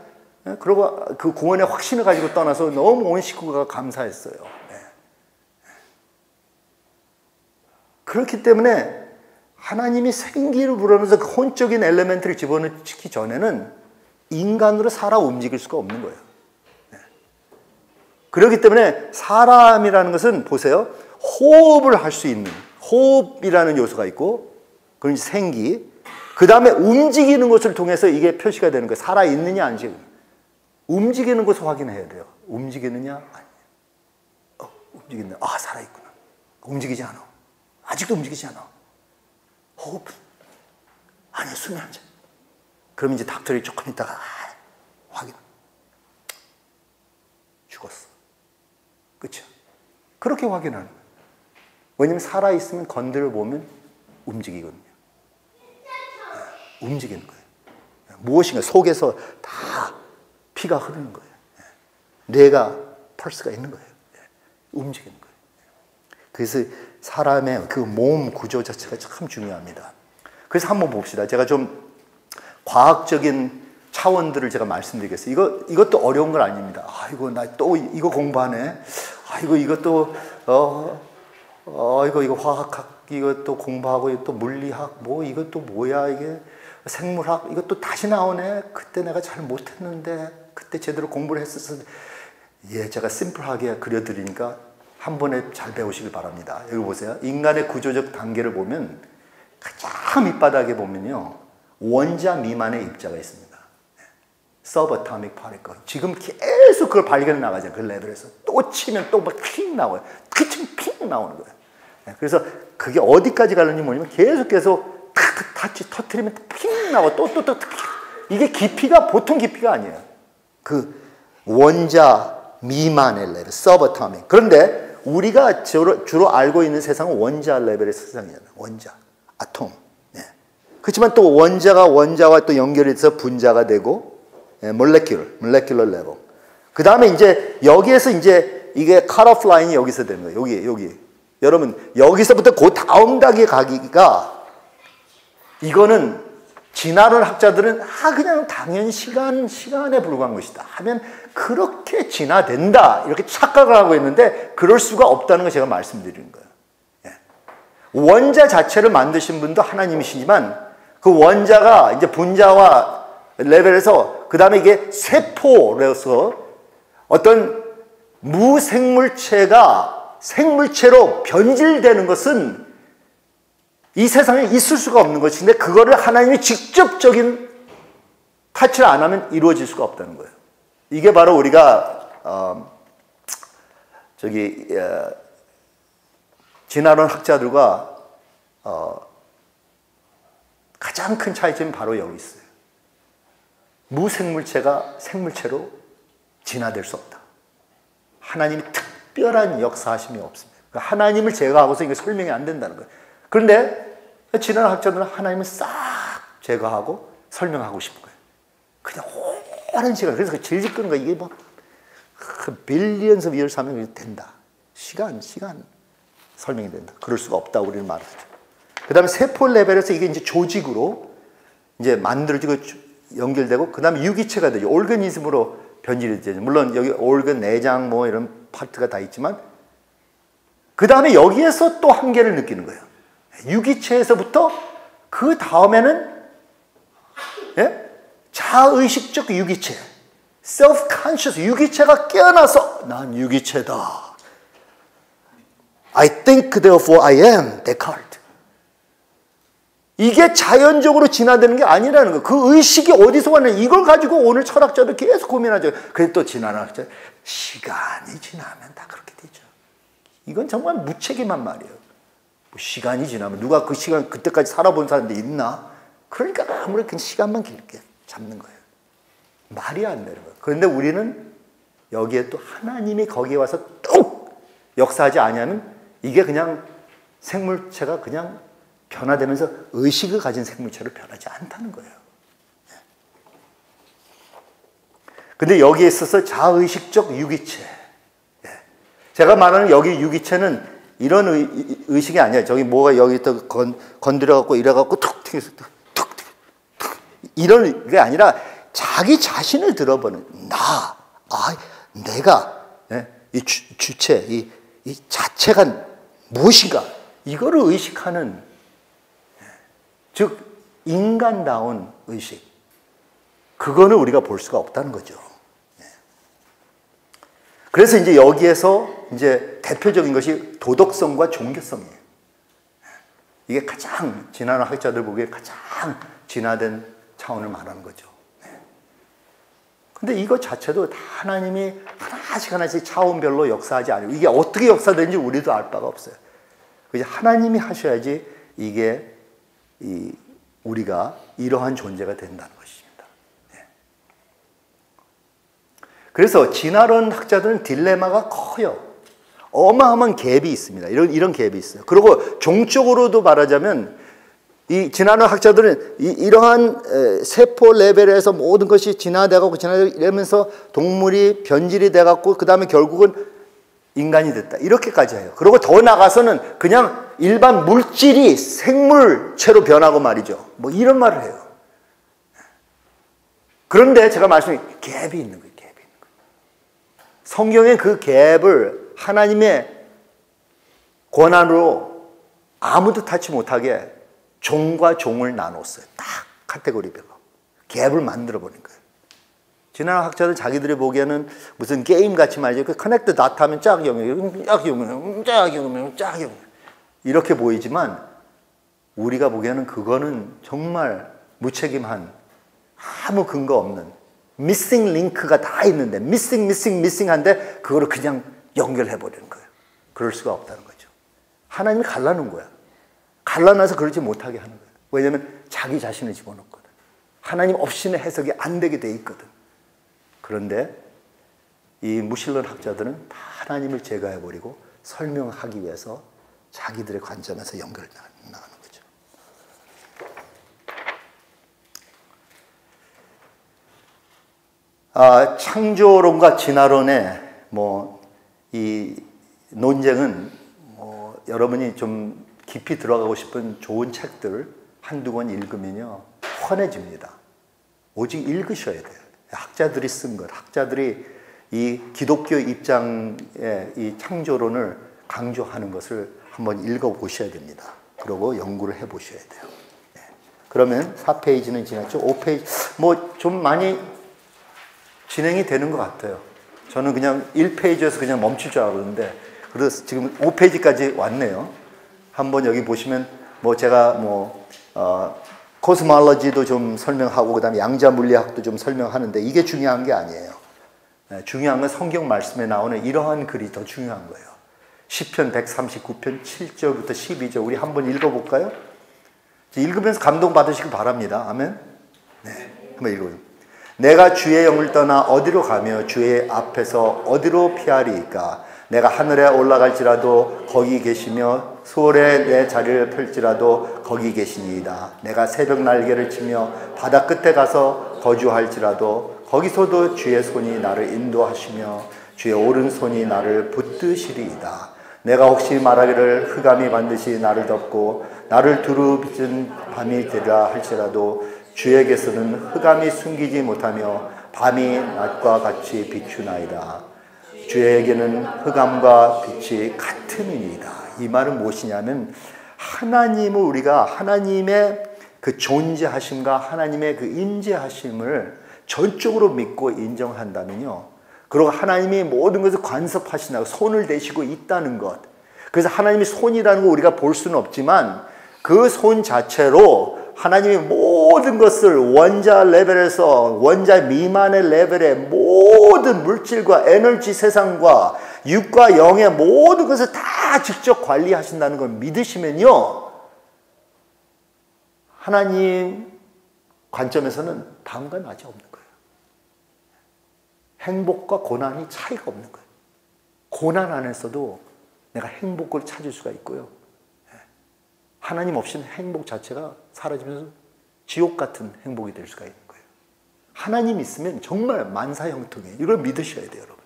A: 그리고 그 구원의 확신을 가지고 떠나서 너무 온 식구가 감사했어요. 네. 그렇기 때문에 하나님이 생기를 불어넣어서 그 혼적인 엘레멘트를 집어넣기 전에는 인간으로 살아 움직일 수가 없는 거예요. 네. 그렇기 때문에 사람이라는 것은 보세요. 호흡을 할 수 있는 호흡이라는 요소가 있고 그런 생기 그 다음에 움직이는 것을 통해서 이게 표시가 되는 거예요. 살아있느냐 아니지 움직이는 것을 확인해야 돼요. 움직이느냐 아니냐 움직이느냐 살아있구나. 움직이지 않아. 아직도 움직이지 않아. 호흡 아니 수면제. 그럼 이제 닥터리 조금 있다가 확인 죽었어. 그렇죠? 그렇게 확인하는 거예요. 왜냐하면 살아있으면 건드려 보면 움직이거든요. 움직이는 거예요. 무엇인가 속에서 다 피가 흐르는 거예요. 뇌가 펄스가 있는 거예요. 움직이는 거예요. 그래서 사람의 그 몸 구조 자체가 참 중요합니다. 그래서 한번 봅시다. 제가 좀 과학적인 차원들을 제가 말씀드리겠어요. 이것도 어려운 건 아닙니다. 나 또 이거 공부하네. 이것도 이거 화학학 이것도 공부하고 또 물리학 이것도 뭐야 이게 생물학 이것도 다시 나오네. 그때 내가 잘 못했는데 그때 제대로 공부를 했었어. 제가 심플하게 그려드리니까 한 번에 잘 배우시길 바랍니다. 여기 보세요. 인간의 구조적 단계를 보면 가장 밑바닥에 보면요 원자 미만의 입자가 있습니다. 서브아토믹 파티클. 지금 계속 그걸 발견해 나가죠. 그 레벨에서 또 치면 또 막 핑 나와요. 그치면 핑 나오는 거예요. 그래서 그게 어디까지 가는지 뭐냐면 계속 타치 터트리면 핑 나고 또 이게 깊이가 보통 깊이가 아니에요. 그 원자 미만의 레벨, 서버터믹. 그런데 우리가 주로 알고 있는 세상은 원자 레벨의 세상이잖아요. 원자, 아톰. 네. 그렇지만 또 원자와 또 연결이 돼서 분자가 되고, 몰레큘러 레벨. 그 다음에 이제 여기에서 이제 이게 컷오프 라인이 여기서 되는 거예요. 여기. 여러분, 여기서부터 그 다음 단계 가기가, 이거는 진화론 학자들은 그냥 당연 시간에 불과한 것이다 하면 그렇게 진화된다 이렇게 착각을 하고 있는데 그럴 수가 없다는 걸 제가 말씀드리는 거예요. 원자 자체를 만드신 분도 하나님이시지만 그 원자가 이제 분자와 레벨에서 그 다음에 이게 세포로서 어떤 무생물체가 생물체로 변질되는 것은 이 세상에 있을 수가 없는 것인데 그거를 하나님이 직접적인 타치를 안 하면 이루어질 수가 없다는 거예요. 이게 바로 우리가 진화론 학자들과 가장 큰 차이점이 바로 여기 있어요. 무생물체가 생물체로 진화될 수 없다. 하나님이 특별한 역사하심이 없습니다. 그러니까 하나님을 제거하고서 이게 설명이 안 된다는 거예요. 그런데 진화론 학자들은 하나님을 싹 제거하고 설명하고 싶은 거예요. 그냥 오랜 시간. 그래서 그 질질 끄는 거예요. 이게 뭐 빌리언스 오브 이어스 하면 된다. 시간 설명이 된다. 그럴 수가 없다고 우리는 말하죠. 그 다음에 세포 레벨에서 이게 이제 조직으로 이제 만들어지고 연결되고 그 다음에 유기체가 되죠. 오르가니즘으로 변질이 되죠. 물론 여기 올건, 내장 뭐 이런 파트가 다 있지만 그 다음에 여기에서 또 한계를 느끼는 거예요. 유기체에서부터 그 다음에는 자의식적 유기체, self-conscious 유기체가 깨어나서 난 유기체다. I think therefore I am, 데카르트. 이게 자연적으로 진화되는 게 아니라는 거예요. 그 의식이 어디서 왔냐. 이걸 가지고 오늘 철학자들 계속 고민하죠. 그래서 또 진화론 학자 시간이 지나면 다 그렇게 되죠. 이건 정말 무책임한 말이에요. 뭐 시간이 지나면 누가 그 시간 그때까지 살아본 사람들이 있나? 그러니까 아무리 그 시간만 길게 잡는 거예요. 말이 안 되는 거예요. 그런데 우리는 여기에 또 하나님이 거기에 와서 뚝 역사하지 않으면 이게 그냥 생물체가 그냥 변화되면서 의식을 가진 생물체로 변하지 않다는 거예요. 근데 여기에 있어서 자의식적 유기체. 제가 말하는 여기 유기체는 이런 의식이 아니에요. 저기 뭐가 여기 또 건드려갖고 이래갖고 툭 튀겨서 툭 이런 게 아니라 자기 자신을 들어보는 내가 이 주체, 이 자체가 무엇인가 이거를 의식하는 즉 인간다운 의식 그거는 우리가 볼 수가 없다는 거죠. 그래서 이제 여기에서 이제 대표적인 것이 도덕성과 종교성이에요. 이게 가장 진화론 학자들 보기에 가장 진화된 차원을 말하는 거죠. 근데 이거 자체도 다 하나님이 하나씩 차원별로 역사하지 않아요. 이게 어떻게 역사되는지 우리도 알 바가 없어요. 그래서 하나님이 하셔야지 이게 우리가 이러한 존재가 된다는 것입니다. 그래서 진화론 학자들은 딜레마가 커요. 어마어마한 갭이 있습니다. 이런 갭이 있어요. 그리고 종적으로도 말하자면 이 진화론 학자들은 이러한 세포 레벨에서 모든 것이 진화되고 이러면서 동물이 변질이 돼갖고 그 다음에 결국은 인간이 됐다. 이렇게까지 해요. 그리고 더 나가서는 그냥 일반 물질이 생물체로 변하고 말이죠. 뭐 이런 말을 해요. 그런데 제가 말씀드린 갭이 있는 거예요. 성경의 그 갭을 하나님의 권한으로 아무도 타치 못하게 종과 종을 나눴어요. 딱 카테고리별로. 갭을 만들어버린 거예요. 진화론 학자들 자기들이 보기에는 무슨 게임같이 말이죠. 그 커넥트 다트 하면 짝 영역 이렇게 보이지만 우리가 보기에는 그거는 정말 무책임한 아무 근거 없는 미싱 링크가 다 있는데 미싱 한데 그거를 그냥 연결해버리는 거예요. 그럴 수가 없다는 거죠. 하나님이 갈라놓은 거야. 갈라놔서 그러지 못하게 하는 거야. 왜냐하면 자기 자신을 집어넣거든. 하나님 없이는 해석이 안 되게 돼 있거든. 그런데 이 무신론 학자들은 다 하나님을 제거해버리고 설명하기 위해서 자기들의 관점에서 연결해 나가는 거죠. 창조론과 진화론의 이 논쟁은 여러분이 좀 깊이 들어가고 싶은 좋은 책들 한두 권 읽으면요 환해집니다. 오직 읽으셔야 돼요. 학자들이 쓴 것, 학자들이 이 기독교 입장의 이 창조론을 강조하는 것을 한번 읽어보셔야 됩니다. 그리고 연구를 해보셔야 돼요. 네. 그러면 4페이지는 지났죠. 5페이지 좀 많이 진행이 되는 것 같아요. 저는 그냥 1페이지에서 그냥 멈출 줄 알았는데 그래서 지금 5페이지까지 왔네요. 한번 여기 보시면 제가 코스몰로지도 좀 설명하고 그다음에 양자 물리학도 좀 설명하는데 이게 중요한 게 아니에요. 네, 중요한 건 성경 말씀에 나오는 이러한 글이 더 중요한 거예요. 시편 139편 7절부터 12절 우리 한번 읽어볼까요? 읽으면서 감동받으시기 바랍니다. 아멘. 네, 한번 읽어보세요. 내가 주의 영을 떠나 어디로 가며 주의 앞에서 어디로 피하리이까? 내가 하늘에 올라갈지라도 거기 계시며 수월에 내 자리를 펼지라도 거기 계시니이다. 내가 새벽 날개를 치며 바다 끝에 가서 거주할지라도 거기서도 주의 손이 나를 인도하시며 주의 오른손이 나를 붙드시리이다. 내가 혹시 말하기를 흑암이 반드시 나를 덮고 나를 두루 빚은 밤이 되리라 할지라도 주에게서는 흑암이 숨기지 못하며 밤이 낮과 같이 비추나이다. 주에게는 흑암과 빛이 같음이니이다. 이 말은 무엇이냐면 하나님을 우리가 하나님의 그 존재하심과 하나님의 그 임재하심을 전적으로 믿고 인정한다면요. 그리고 하나님이 모든 것을 간섭하신다고 손을 대시고 있다는 것. 그래서 하나님이 손이라는 거 우리가 볼 수는 없지만 그 손 자체로 하나님이 모든 것을 원자 레벨에서 원자 미만의 레벨의 모든 물질과 에너지 세상과 육과 영의 모든 것을 다 직접 관리하신다는 걸 믿으시면요. 하나님 관점에서는 다음과 낮이 없는 거예요. 행복과 고난이 차이가 없는 거예요. 고난 안에서도 내가 행복을 찾을 수가 있고요. 하나님 없이는 행복 자체가 사라지면서 지옥 같은 행복이 될 수가 있는 거예요. 하나님 있으면 정말 만사형통이에요. 이걸 믿으셔야 돼요, 여러분.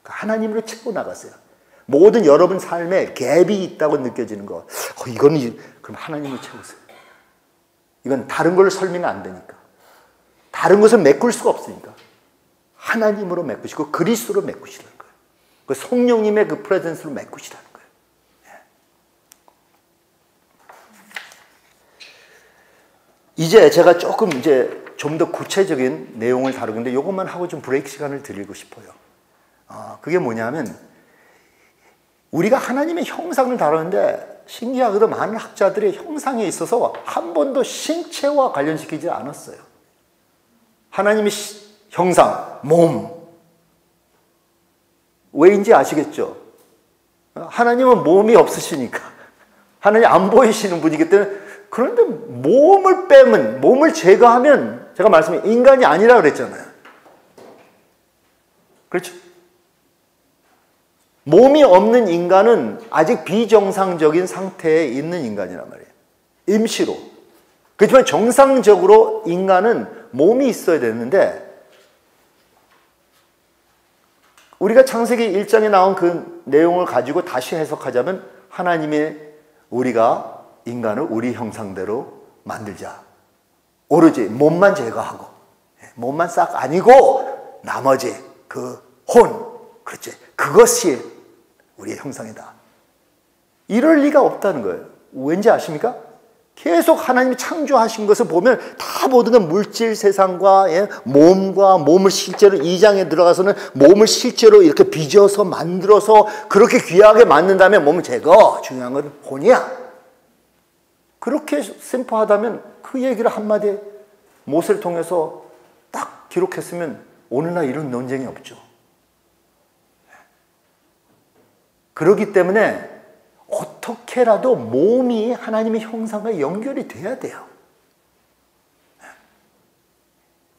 A: 하나님으로 채워 나가세요. 모든 여러분 삶에 갭이 있다고 느껴지는 거, 이거는 그럼 하나님을 채우세요. 이건 다른 걸로 설명이 안 되니까. 다른 것을 메꿀 수가 없으니까. 하나님으로 메꾸시고 그리스도로 메꾸시라는 거예요. 그 성령님의 그 프레젠스로 메꾸시라는 거예요. 이제 제가 조금 좀 더 구체적인 내용을 다루는데 이것만 하고 좀 브레이크 시간을 드리고 싶어요. 그게 뭐냐면 우리가 하나님의 형상을 다루는데 신기하게도 많은 학자들이 형상에 있어서 한 번도 신체와 관련시키지 않았어요. 하나님의 형상, 몸. 왜인지 아시겠죠? 하나님은 몸이 없으시니까. 하나님 안 보이시는 분이기 때문에 그런데 몸을 빼면, 몸을 제거하면 제가 말씀해 인간이 아니라 그랬잖아요. 그렇죠? 몸이 없는 인간은 아직 비정상적인 상태에 있는 인간이란 말이에요. 임시로. 그렇지만 정상적으로 인간은 몸이 있어야 되는데 우리가 창세기 1장에 나온 그 내용을 가지고 다시 해석하자면 하나님의 우리가 인간을 우리 형상대로 만들자. 오로지 몸만 제거하고 몸만 싹 아니고 나머지 그 혼, 그렇지. 그것이 우리의 형상이다. 이럴 리가 없다는 거예요. 왠지 아십니까? 계속 하나님이 창조하신 것을 보면 다 모든 건 물질 세상과 몸과 몸을 실제로 2장에 들어가서는 몸을 실제로 이렇게 빚어서 만들어서 그렇게 귀하게 만든다면 몸을 제거. 중요한 건 혼이야. 그렇게 심플하다면 그 얘기를 한마디 모세를 통해서 딱 기록했으면 오늘날 이런 논쟁이 없죠. 그렇기 때문에 어떻게라도 몸이 하나님의 형상과 연결이 돼야 돼요.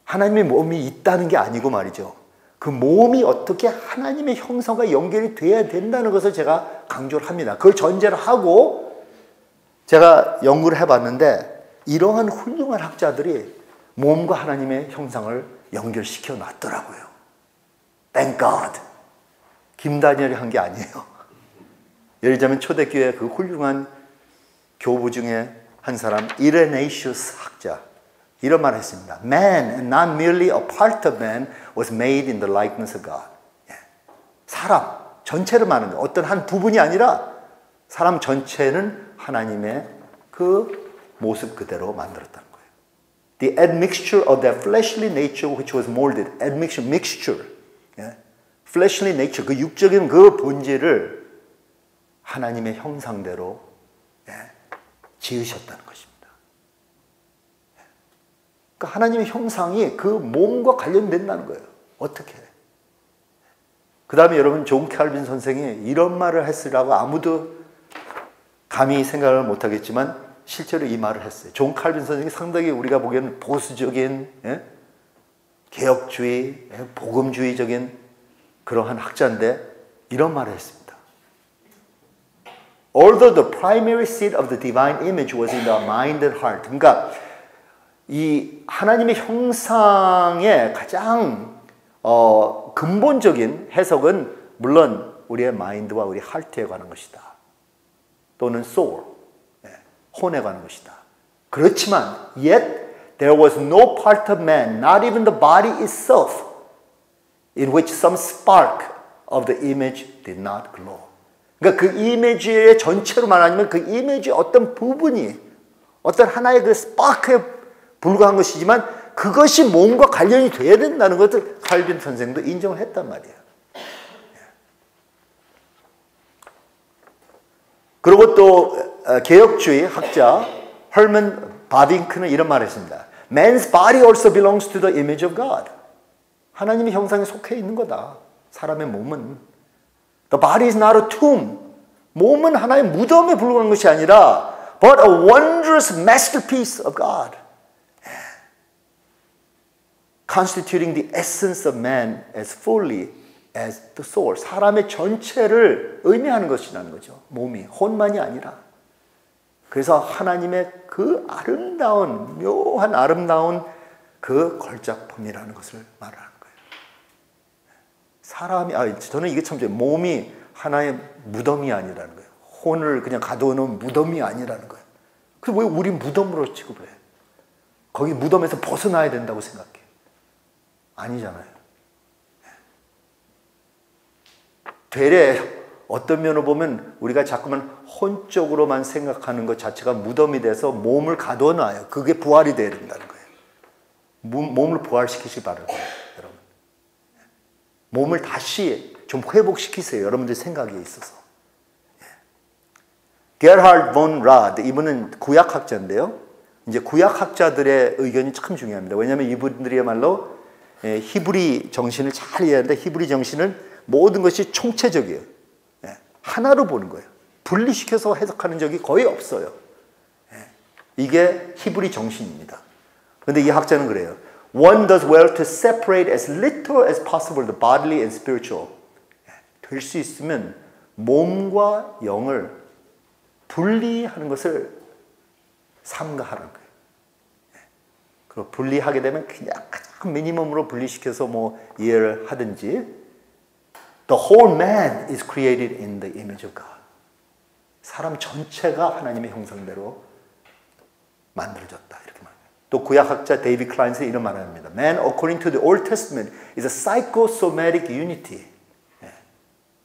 A: 하나님의 몸이 있다는 게 아니고 말이죠. 그 몸이 어떻게 하나님의 형상과 연결이 돼야 된다는 것을 제가 강조를 합니다. 그걸 전제로 하고 제가 연구를 해봤는데 이러한 훌륭한 학자들이 몸과 하나님의 형상을 연결시켜 놨더라고요. Thank God. 김다니엘이 한 게 아니에요. 예를 들자면 초대교회 그 훌륭한 교부 중에 한 사람 이레네이슈스 학자 이런 말을 했습니다. Man, and not merely a part of man, was made in the likeness of God. 사람 전체를 말하는 거예요. 어떤 한 부분이 아니라 사람 전체는 하나님의 그 모습 그대로 만들었다는 거예요. The admixture of that fleshly nature which was molded. admixture, mixture. fleshly nature, 그 육적인 그 본질을 하나님의 형상대로 지으셨다는 것입니다. 그러니까 하나님의 형상이 그 몸과 관련된다는 거예요. 어떻게? 그 다음에 여러분 존 칼빈 선생이 이런 말을 했으라고 아무도 감히 생각을 못하겠지만 실제로 이 말을 했어요. 존 칼빈 선생이 상당히 우리가 보기에는 보수적인 개혁주의, 복음주의적인 그러한 학자인데 이런 말을 했습니다. Although the primary seat of the divine image was in the mind and heart. 그러니까 이 하나님의 형상의 가장 근본적인 해석은 물론 우리의 마인드와 우리 하트에 관한 것이다. 또는 soul, 혼에 관한 것이다. 그렇지만 yet there was no part of man, not even the body itself, in which some spark of the image did not glow. 그러니까 그 이미지의 전체로 말하면 그 이미지의 어떤 부분이 어떤 하나의 그 스파크에 불과한 것이지만 그것이 몸과 관련이 돼야 된다는 것을 칼빈 선생도 인정을 했단 말이에요. 그리고 또 개혁주의 학자 헐먼 바빙크는 이런 말을 했습니다. Man's body also belongs to the image of God. 하나님의 형상에 속해 있는 거다. 사람의 몸은. The body is not a tomb. 몸은 하나의 무덤에 불과한 것이 아니라 but a wondrous masterpiece of God. Constituting the essence of man as fully as the soul. 사람의 전체를 의미하는 것이라는 거죠. 몸이, 혼만이 아니라. 그래서 하나님의 그 아름다운, 묘한 아름다운 그 걸작품이라는 것을 말하는 거예요. 사람이, 저는 이게 참, 몸이 하나의 무덤이 아니라는 거예요. 혼을 그냥 가둬놓은 무덤이 아니라는 거예요. 그래서 왜 우리 무덤으로 취급을 해? 거기 무덤에서 벗어나야 된다고 생각해. 아니잖아요. 되레 어떤 면을 보면 우리가 자꾸만 혼적으로만 생각하는 것 자체가 무덤이 돼서 몸을 가둬놔요. 그게 부활이 돼야 된다는 거예요. 몸을 부활시키시기 바랍니다, 여러분. 몸을 다시 좀 회복시키세요. 여러분들 생각에 있어서. 게르하르드 본 라드, 이분은 구약학자인데요. 이제 구약학자들의 의견이 참 중요합니다. 왜냐하면 이분들이야말로 히브리 정신을 잘 이해하는데 히브리 정신은 모든 것이 총체적이에요. 하나로 보는 거예요. 분리시켜서 해석하는 적이 거의 없어요. 이게 히브리 정신입니다. 그런데 이 학자는 그래요. One does well to separate as little as possible the bodily and spiritual. 될 수 있으면 몸과 영을 분리하는 것을 삼가하는 거예요. 그리고 분리하게 되면 그냥 가장 미니멈으로 분리시켜서 뭐 이해를 하든지 The whole man is created in the image of God. 사람 전체가 하나님의 형상대로 만들어졌다. 이렇게 말합니다. 또 구약학자 데이비드 클라인스 이런 말을 합니다. Man according to the Old Testament is a psychosomatic unity.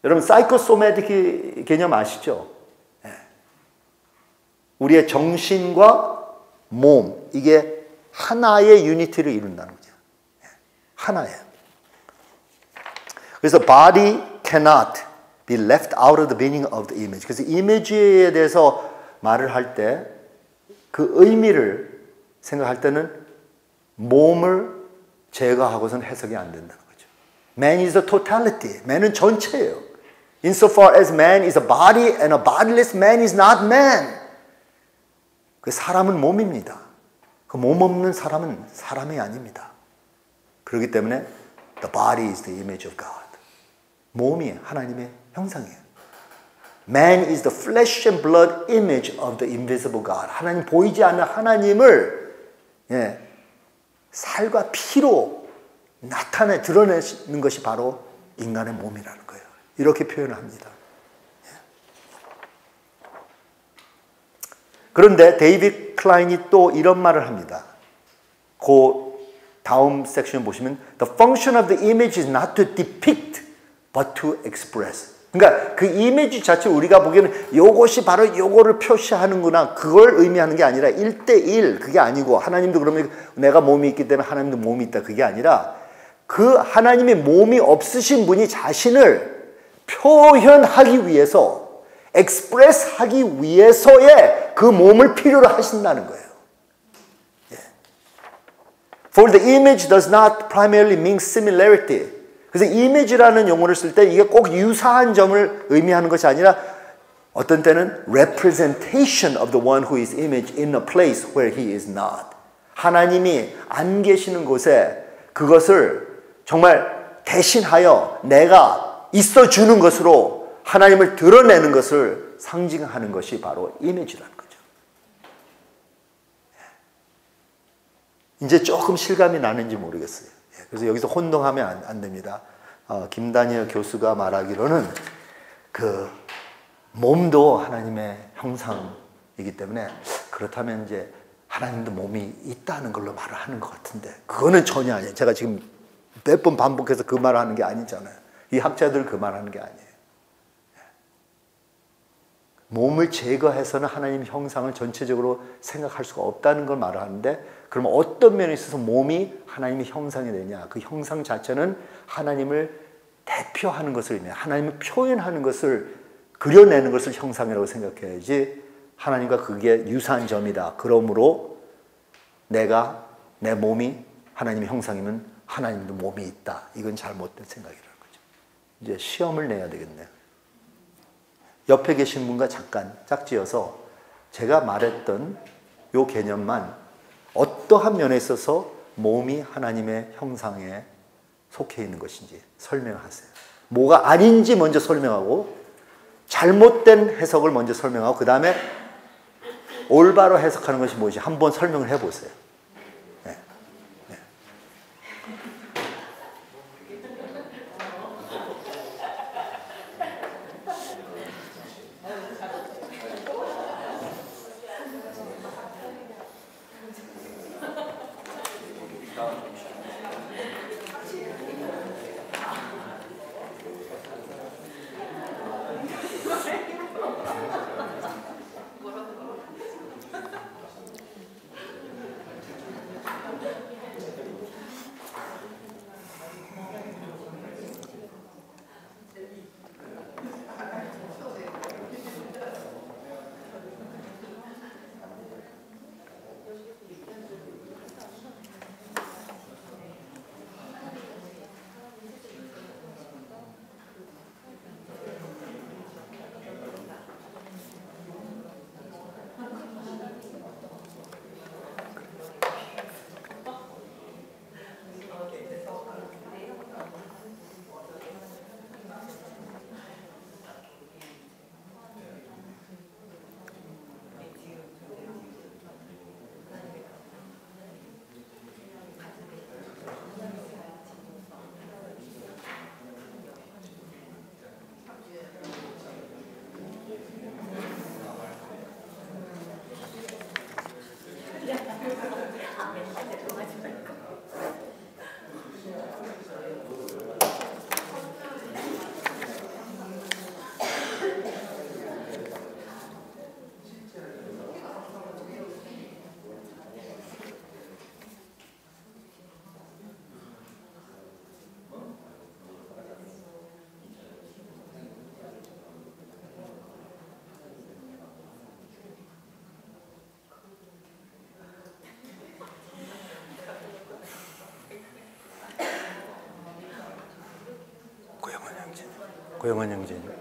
A: 여러분 psychosomatic 개념 아시죠? 우리의 정신과 몸 이게 하나의 유니티를 이룬다는 거죠. 하나예요. 그래서 body cannot be left out of the meaning of the image. 그래서 이미지에 대해서 말을 할 때 그 의미를 생각할 때는 몸을 제거하고서는 해석이 안 된다는 거죠. Man is a totality. man은 전체예요. Insofar as man is a body and a bodiless man is not man. 그 사람은 몸입니다. 그 몸 없는 사람은 사람이 아닙니다. 그렇기 때문에 the body is the image of God. 몸이 하나님의 형상이에요. Man is the flesh and blood image of the invisible God. 하나님 보이지 않는 하나님을 살과 피로 드러내는 것이 바로 인간의 몸이라는 거예요. 이렇게 표현을 합니다. 그런데 데이비드 클라인이 또 이런 말을 합니다. 그 다음 섹션 보시면 The function of the image is not to depict but to express. 그러니까 그 이미지 자체 우리가 보기에는 이것이 바로 요거를 표시하는구나 그걸 의미하는 게 아니라 1대1 그게 아니고 하나님도 그러면 내가 몸이 있기 때문에 하나님도 몸이 있다 그게 아니라 그 하나님의 몸이 없으신 분이 자신을 표현하기 위해서 express 하기 위해서의 그 몸을 필요로 하신다는 거예요. For the image does not primarily mean similarity. 그래서 image라는 용어를 쓸 때 이게 꼭 유사한 점을 의미하는 것이 아니라 어떤 때는 representation of the one who is image in a place where he is not. 하나님이 안 계시는 곳에 그것을 정말 대신하여 내가 있어주는 것으로 하나님을 드러내는 것을 상징하는 것이 바로 이미지라는 거죠. 이제 조금 실감이 나는지 모르겠어요. 그래서 여기서 혼동하면 안 됩니다. 김다니엘 교수가 말하기로는 그 몸도 하나님의 형상이기 때문에 그렇다면 이제 하나님도 몸이 있다는 걸로 말을 하는 것 같은데 그거는 전혀 아니에요. 제가 지금 몇 번 반복해서 그 말을 하는 게 아니잖아요. 이 학자들 그 말 하는 게 아니에요. 몸을 제거해서는 하나님 형상을 전체적으로 생각할 수가 없다는 걸 말을 하는데 그러면 어떤 면에 있어서 몸이 하나님의 형상이 되냐? 그 형상 자체는 하나님을 대표하는 것을 의미해요. 하나님을 표현하는 것을 그려내는 것을 형상이라고 생각해야지 하나님과 그게 유사한 점이다. 그러므로 내 몸이 하나님의 형상이면 하나님도 몸이 있다. 이건 잘못된 생각이라는 거죠. 이제 시험을 내야 되겠네요. 옆에 계신 분과 잠깐 짝지어서 제가 말했던 요 개념만 어떠한 면에 있어서 몸이 하나님의 형상에 속해 있는 것인지 설명하세요. 뭐가 아닌지 먼저 설명하고 잘못된 해석을 먼저 설명하고 그 다음에 올바로 해석하는 것이 무엇인지 한번 설명을 해보세요. 네. 네. 고영원 형제님.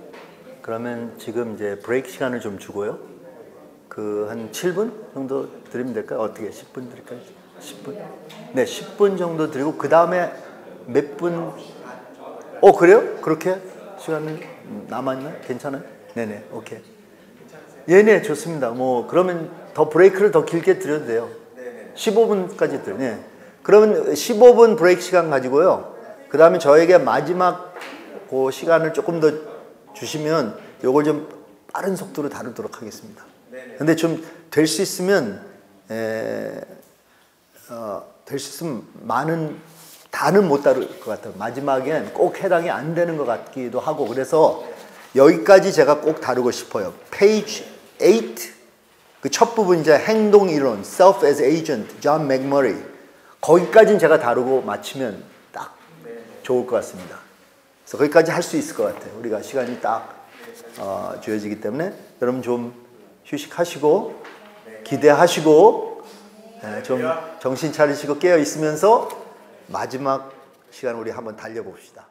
A: 그러면 지금 이제 브레이크 시간을 좀 주고요. 그 한 7분 정도 드리면 될까요? 어떻게 10분 드릴까요? 10분? 네, 10분 정도 드리고 그 다음에 몇 분? 그래요? 그렇게 시간을 남았나요? 괜찮아요? 네네, 오케이. 네네, 좋습니다. 뭐 그러면 더 브레이크를 더 길게 드려도 돼요. 15분까지 드려요. 네. 그러면 15분 브레이크 시간 가지고요. 그 다음에 저에게 마지막 그 시간을 조금 더 주시면 요걸 좀 빠른 속도로 다루도록 하겠습니다. 근데 좀 될 수 있으면 다는 못 다룰 것 같아요. 마지막엔 꼭 해당이 안 되는 것 같기도 하고 그래서 여기까지 제가 꼭 다루고 싶어요. 페이지 8 그 첫 부분 이제 행동 이론, self as agent, 존 맥머리 거기까지는 제가 다루고 마치면 딱 좋을 것 같습니다. 그래서 거기까지 할 수 있을 것 같아요. 우리가 시간이 딱 주어지기 때문에 여러분 좀 휴식하시고 기대하시고 좀 정신 차리시고 깨어 있으면서 마지막 시간 우리 한번 달려봅시다.